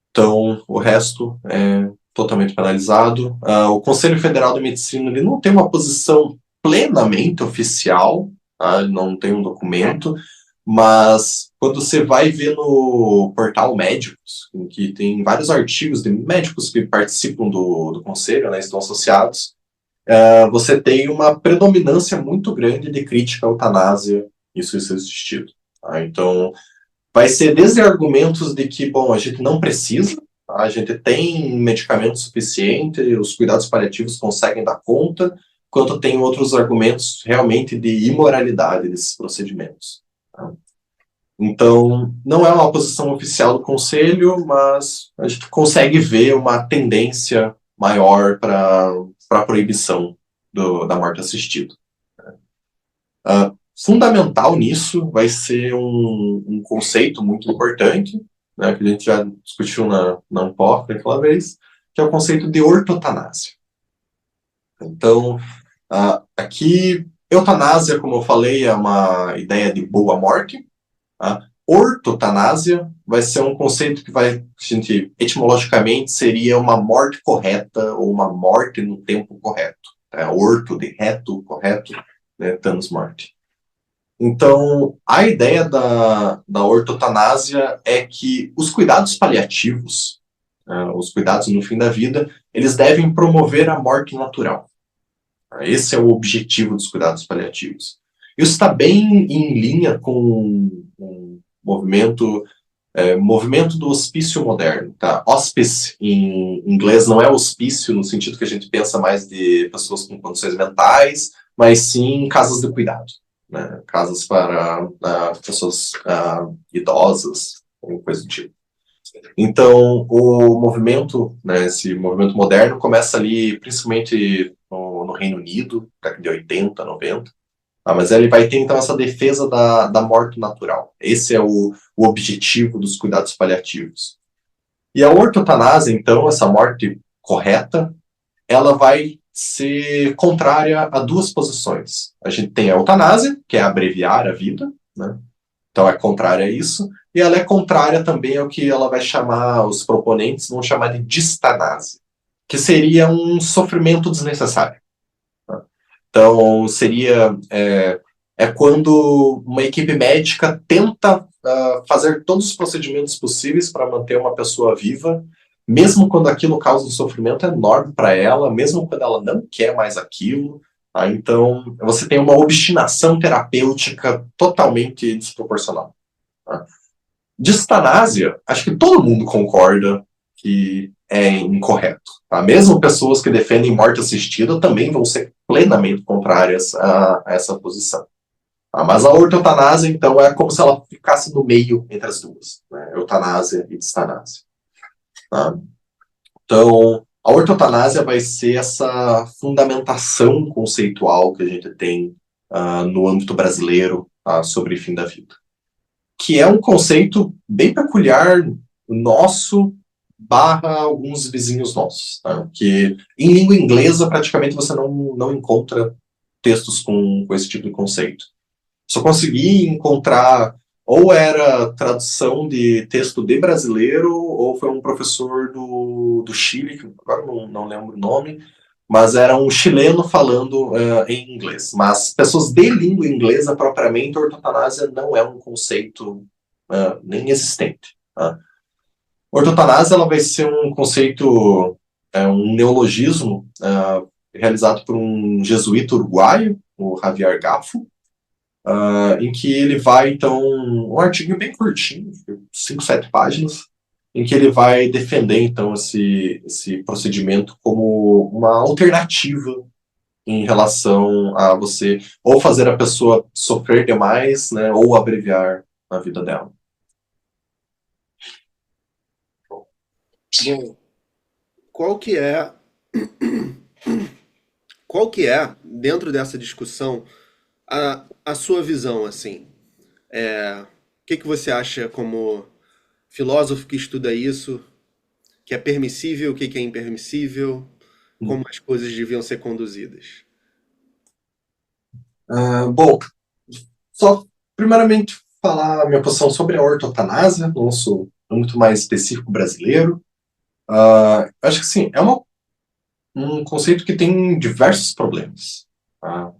Então, o resto é totalmente penalizado. O Conselho Federal de Medicina ele não tem uma posição plenamente oficial, tá? Ele não tem um documento, mas quando você vai ver no portal Médicos, em que tem vários artigos de médicos que participam do conselho, né, estão associados, você tem uma predominância muito grande de crítica à eutanásia e suicídio assistido. Tá? Então, vai ser desde argumentos de que, bom, a gente não precisa, tá? A gente tem medicamento suficiente, os cuidados paliativos conseguem dar conta, quanto tem outros argumentos realmente de imoralidade desses procedimentos. Tá? Então, não é uma posição oficial do Conselho, mas a gente consegue ver uma tendência maior para a proibição da morte assistida. Fundamental nisso vai ser um conceito muito importante, né, que a gente já discutiu na UNPOF aquela vez, que é o conceito de ortotanásia. Então, aqui, eutanásia, como eu falei, é uma ideia de boa morte. Ortotanásia vai ser um conceito que vai, etimologicamente, seria uma morte correta ou uma morte no tempo correto. Orto, de reto, correto, né, thanos morte. Então, a ideia da ortotanásia é que os cuidados paliativos, os cuidados no fim da vida, eles devem promover a morte natural. Esse é o objetivo dos cuidados paliativos. Isso está bem em linha com o movimento do hospício moderno. Tá? Hospice, em inglês, não é hospício no sentido que a gente pensa mais de pessoas com condições mentais, mas sim casas de cuidado. Né, casas para pessoas idosas, coisa do tipo. Então, o movimento, né, esse movimento moderno, começa ali, principalmente no Reino Unido, década de 80, 90, mas ele vai ter, então, essa defesa da morte natural. Esse é o objetivo dos cuidados paliativos. E a ortotanásia, então, essa morte correta, ela vai ser contrária a duas posições. A gente tem a eutanásia, que é abreviar a vida, né? Então é contrária a isso, e ela é contrária também ao que ela vai chamar, os proponentes vão chamar de distanásia, que seria um sofrimento desnecessário. Né? Então seria quando uma equipe médica tenta fazer todos os procedimentos possíveis para manter uma pessoa viva, mesmo quando aquilo causa um sofrimento enorme para ela, mesmo quando ela não quer mais aquilo. Tá? Então, você tem uma obstinação terapêutica totalmente desproporcional. Tá? Distanásia, acho que todo mundo concorda que é incorreto. Tá? Mesmo pessoas que defendem morte assistida também vão ser plenamente contrárias a essa posição. Tá? Mas a ortotanásia, então, é como se ela ficasse no meio entre as duas. Né? Eutanásia e distanásia. Tá? Então, a ortotanásia vai ser essa fundamentação conceitual que a gente tem no âmbito brasileiro sobre fim da vida, que é um conceito bem peculiar nosso barra alguns vizinhos nossos, tá? Que em língua inglesa praticamente você não encontra textos com esse tipo de conceito. Só consegui encontrar ou era tradução de texto de brasileiro ou foi um professor do Chile, que agora não lembro o nome, mas era um chileno falando em inglês. Mas pessoas de língua inglesa propriamente, ortotanásia não é um conceito nem existente. Tá? Ortotanásia ela vai ser um conceito, um neologismo realizado por um jesuíta uruguaio, o Javier Gaffo, em que ele vai, então, um artigo bem curtinho, 5, 7 páginas, em que ele vai defender, então, esse procedimento como uma alternativa em relação a você ou fazer a pessoa sofrer demais, né, ou abreviar a vida dela. Bom, qual que é, dentro dessa discussão, a sua visão, assim? O que você acha como filósofo que estuda isso, que é permissível, o que é impermissível, como as coisas deviam ser conduzidas? Bom, só primeiramente falar a minha posição sobre a ortotanásia, nosso âmbito mais específico brasileiro. Acho que sim, é um conceito que tem diversos problemas. Tá?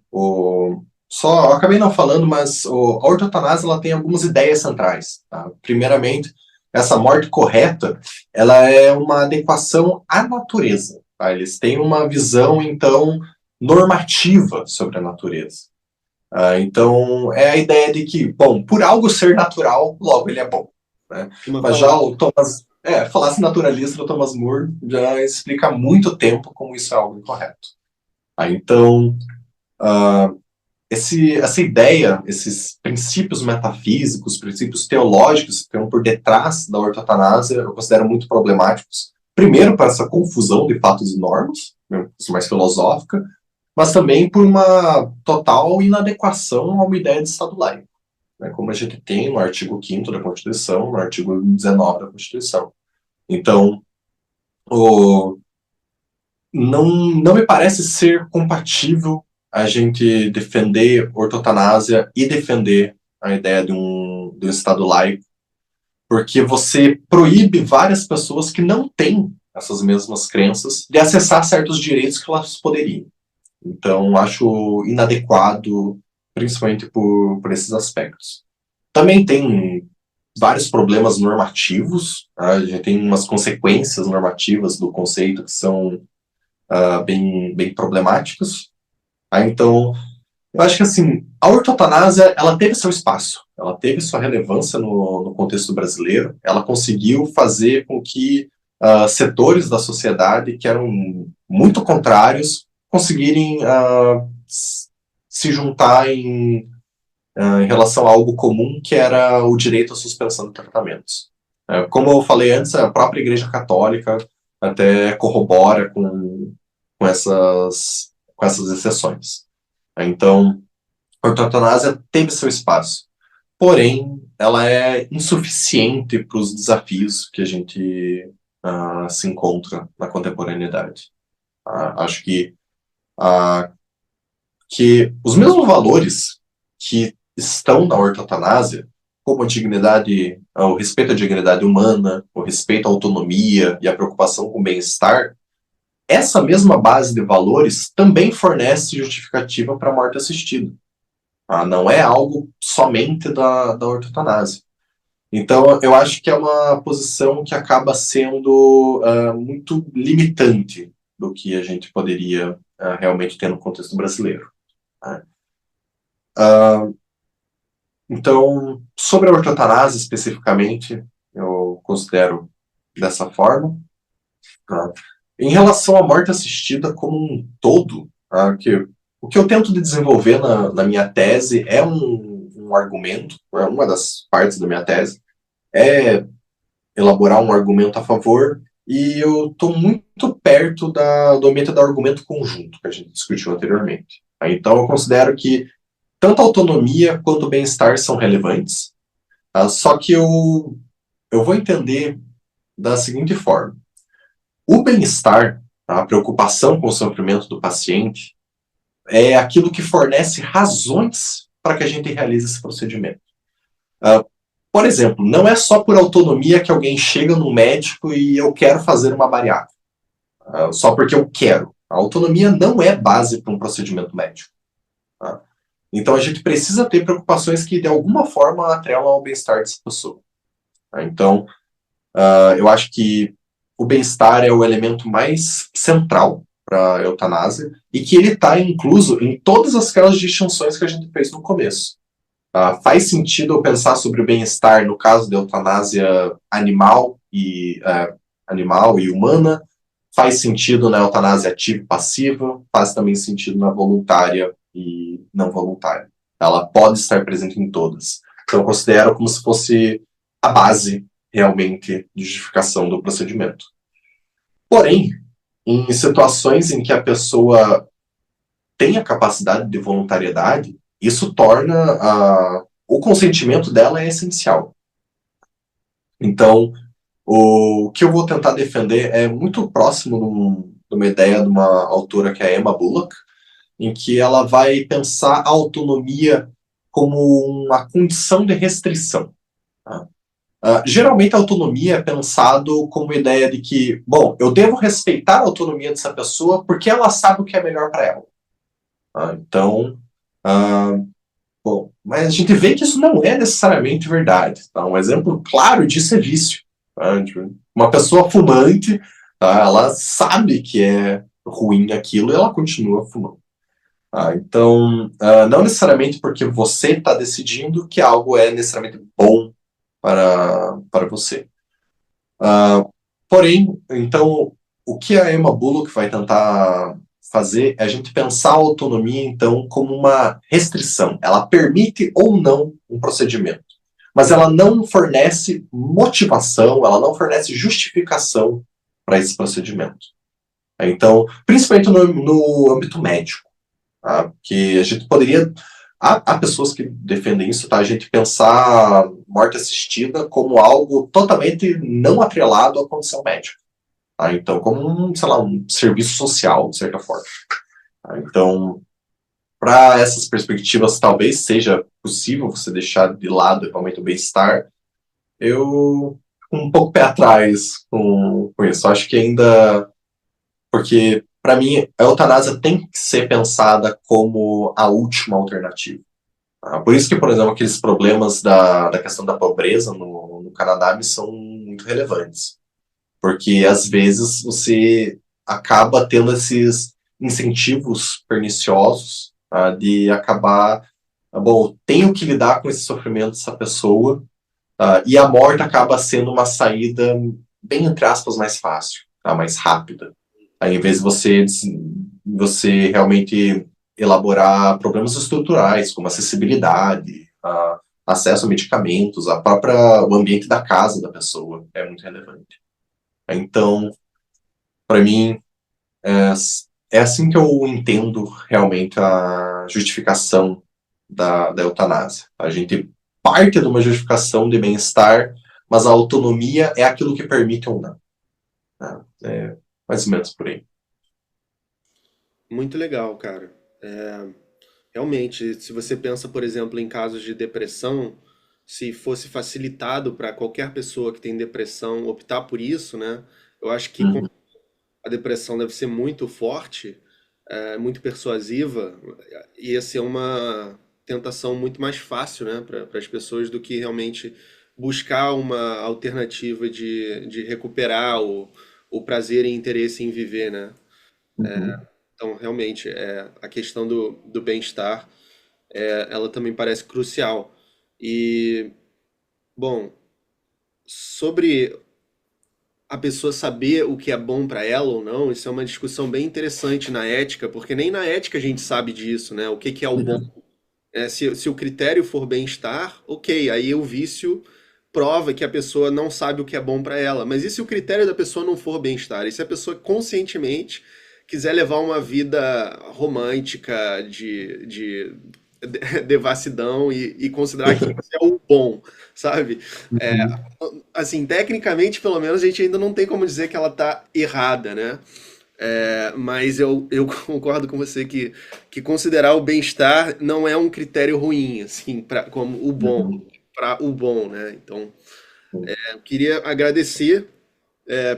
Só eu acabei não falando, mas a ortotanásia ela tem algumas ideias centrais. Tá? Primeiramente, essa morte correta ela é uma adequação à natureza. Tá? Eles têm uma visão, então, normativa sobre a natureza. Então, é a ideia de que, bom, por algo ser natural, logo ele é bom. Né? Mas já o Thomas... falasse naturalista, o Thomas More já explica há muito tempo como isso é algo incorreto. Então, essa ideia, esses princípios metafísicos, princípios teológicos que estão por detrás da ortotanásia, eu considero muito problemáticos. Primeiro, para essa confusão de fatos e normas, né, mais filosófica, mas também por uma total inadequação a uma ideia de Estado laico, né, como a gente tem no artigo 5º da Constituição, no artigo 19 da Constituição. Então, não me parece ser compatível a gente defender ortotanásia e defender a ideia de um Estado laico, porque você proíbe várias pessoas que não têm essas mesmas crenças de acessar certos direitos que elas poderiam. Então, acho inadequado, principalmente por esses aspectos. Também tem vários problemas normativos, tá? A gente tem umas consequências normativas do conceito que são bem problemáticas. Então, eu acho que assim, a ortotanásia ela teve seu espaço, ela teve sua relevância no contexto brasileiro, ela conseguiu fazer com que setores da sociedade que eram muito contrários conseguirem se juntar em relação a algo comum, que era o direito à suspensão de tratamentos. Como eu falei antes, a própria Igreja Católica até corrobora com essas exceções. Então, a ortotanásia teve seu espaço, porém, ela é insuficiente para os desafios que a gente se encontra na contemporaneidade. Acho que os mesmos valores que estão na ortotanásia, como a dignidade, o respeito à dignidade humana, o respeito à autonomia e a preocupação com o bem-estar, essa mesma base de valores também fornece justificativa para a morte assistida. Não é algo somente da ortotanásia. Então, eu acho que é uma posição que acaba sendo muito limitante do que a gente poderia realmente ter no contexto brasileiro. Então, sobre a ortotanásia especificamente, eu considero dessa forma. Em relação à morte assistida como um todo, o que eu tento de desenvolver na minha tese é um argumento, uma das partes da minha tese, é elaborar um argumento a favor e eu estou muito perto do ambiente do argumento conjunto que a gente discutiu anteriormente. Então, eu considero que tanto a autonomia quanto o bem-estar são relevantes, só que eu vou entender da seguinte forma. O bem-estar, a preocupação com o sofrimento do paciente, é aquilo que fornece razões para que a gente realize esse procedimento. Uh, por exemplo, não é só por autonomia que alguém chega no médico e eu quero fazer uma bariátrica, só porque eu quero. A autonomia não é base para um procedimento médico. Tá? Então a gente precisa ter preocupações que de alguma forma atrelam ao bem-estar dessa pessoa. Tá? Então, eu acho que o bem-estar é o elemento mais central para a eutanásia e que ele está incluso em todas aquelas distinções que a gente fez no começo. Faz sentido eu pensar sobre o bem-estar no caso da eutanásia animal e humana? Faz sentido na eutanásia ativa e passiva? Faz também sentido na voluntária e não voluntária. Ela pode estar presente em todas. Então, eu considero como se fosse a base, realmente, de justificação do procedimento. Porém, em situações em que a pessoa tem a capacidade de voluntariedade, isso torna o consentimento dela é essencial. Então, o que eu vou tentar defender é muito próximo de uma ideia de uma autora que é a Emma Bullock, em que ela vai pensar a autonomia como uma condição de restrição. Tá? Geralmente a autonomia é pensado como ideia de que, bom, eu devo respeitar a autonomia dessa pessoa porque ela sabe o que é melhor para ela. Então, bom, mas a gente vê que isso não é necessariamente verdade. Tá? Um exemplo claro disso é vício. Tá? Uma pessoa fumante, tá? Ela sabe que é ruim aquilo e ela continua fumando. Então, não necessariamente porque você está decidindo que algo é necessariamente bom para você. Porém, então, o que a Emma Bullock vai tentar fazer é a gente pensar a autonomia, então, como uma restrição. Ela permite ou não um procedimento, mas ela não fornece motivação, ela não fornece justificação para esse procedimento. Então, principalmente no âmbito médico, tá? Que a gente poderia... Há pessoas que defendem isso, tá? A gente pensar morte assistida como algo totalmente não atrelado à condição médica. Tá? Então, como sei lá, um serviço social, de certa forma. Tá? Então, para essas perspectivas, talvez seja possível você deixar de lado realmente o bem-estar. Eu fico um pouco pé atrás com isso. Acho que ainda... Porque, para mim, a eutanásia tem que ser pensada como a última alternativa. Por isso que, por exemplo, aqueles problemas da questão da pobreza no Canadá me são muito relevantes. Porque, às vezes, você acaba tendo esses incentivos perniciosos de acabar... Bom, tenho que lidar com esse sofrimento dessa pessoa e a morte acaba sendo uma saída, bem entre aspas, mais fácil, mais rápida. Aí, em vez de você realmente elaborar problemas estruturais, como acessibilidade, acesso a medicamentos, o ambiente da casa da pessoa é muito relevante. Então, para mim, é assim que eu entendo realmente a justificação da eutanásia. A gente parte de uma justificação de bem-estar, mas a autonomia é aquilo que permite ou não. Né? É mais ou menos por aí. Muito legal, cara. Realmente, se você pensa, por exemplo, em casos de depressão, se fosse facilitado para qualquer pessoa que tem depressão optar por isso, né? Eu acho que Uhum. a depressão deve ser muito forte, muito persuasiva, ia ser uma tentação muito mais fácil, né, para as pessoas do que realmente buscar uma alternativa de recuperar o prazer e interesse em viver, né? Uhum. Então, realmente, a questão do bem-estar, ela também parece crucial. E, bom, sobre a pessoa saber o que é bom pra ela ou não, isso é uma discussão bem interessante na ética, porque nem na ética a gente sabe disso, né? O que que é o bom. Uhum. Se o critério for bem-estar, ok, aí o vício prova que a pessoa não sabe o que é bom para ela. Mas e se o critério da pessoa não for bem-estar? E se a pessoa conscientemente quiser levar uma vida romântica de devassidão e considerar que isso é o bom, sabe? É, Uhum. assim, tecnicamente, pelo menos, a gente ainda não tem como dizer que ela tá errada, né? Mas eu concordo com você que considerar o bem-estar não é um critério ruim, assim, como o bom, Uhum. para o bom, né? Então, Sim. eu queria agradecer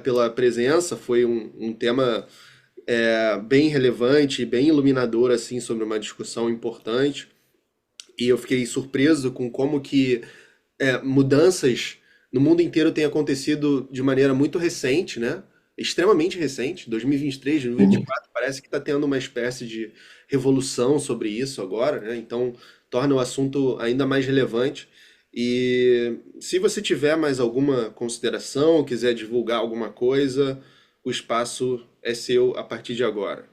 pela presença, foi um tema bem relevante, bem iluminador, assim, sobre uma discussão importante. E eu fiquei surpreso com como que mudanças no mundo inteiro têm acontecido de maneira muito recente, né? Extremamente recente, 2023, Sim. 2024, parece que está tendo uma espécie de revolução sobre isso agora, né? Então torna o assunto ainda mais relevante. E se você tiver mais alguma consideração, quiser divulgar alguma coisa, o espaço é seu a partir de agora.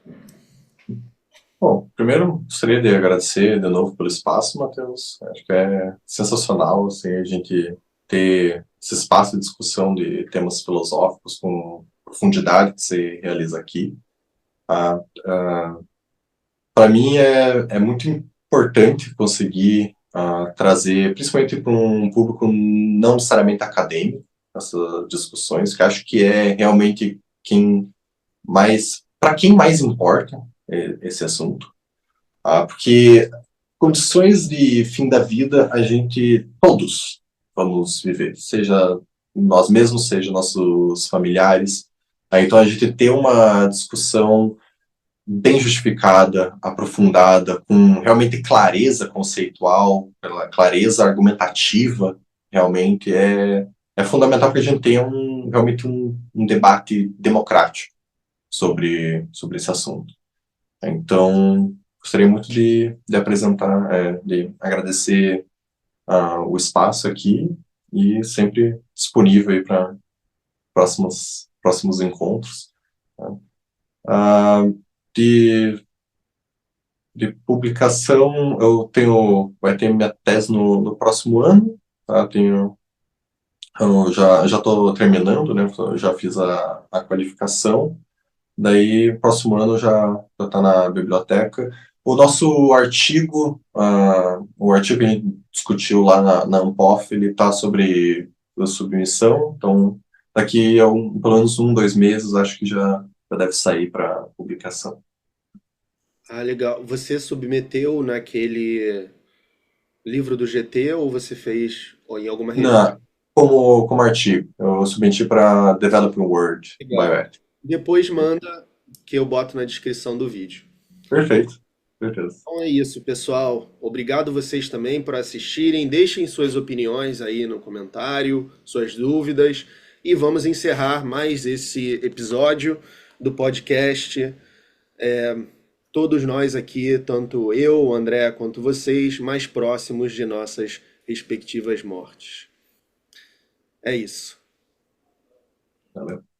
Bom, primeiro gostaria de agradecer de novo pelo espaço, Matheus. Acho que é sensacional assim, a gente ter esse espaço de discussão de temas filosóficos com profundidade que você realiza aqui. Ah, para mim é muito importante conseguir trazer, principalmente para um público não necessariamente acadêmico, essas discussões, que acho que é realmente para quem mais importa esse assunto. Porque condições de fim da vida a gente todos vamos viver, seja nós mesmos, seja nossos familiares. Então a gente ter uma discussão bem justificada, aprofundada, com realmente clareza conceitual, clareza argumentativa, realmente é fundamental que a gente tenha realmente um debate democrático sobre esse assunto. Então, gostaria muito de apresentar, de agradecer o espaço aqui e sempre disponível aí para próximos encontros. Tá? Ah, de, de publicação, vai ter minha tese no próximo ano, tá? Eu já estou terminando, né? Eu já fiz a qualificação. Daí, próximo ano já está na biblioteca. O nosso artigo, o artigo que a gente discutiu lá na Anpof, ele está sobre a submissão. Então, daqui a pelo menos 2 meses, acho que já deve sair para publicação. Ah, legal. Você submeteu naquele livro do GT ou você fez em alguma revista? Como artigo, eu submeti para Developing Word Legal. Bioethics. Depois manda que eu boto na descrição do vídeo. Perfeito, certeza. Então é isso, pessoal. Obrigado vocês também por assistirem. Deixem suas opiniões aí no comentário, suas dúvidas. E vamos encerrar mais esse episódio do podcast. Todos nós aqui, tanto eu, o André, quanto vocês, mais próximos de nossas respectivas mortes. É isso. Valeu.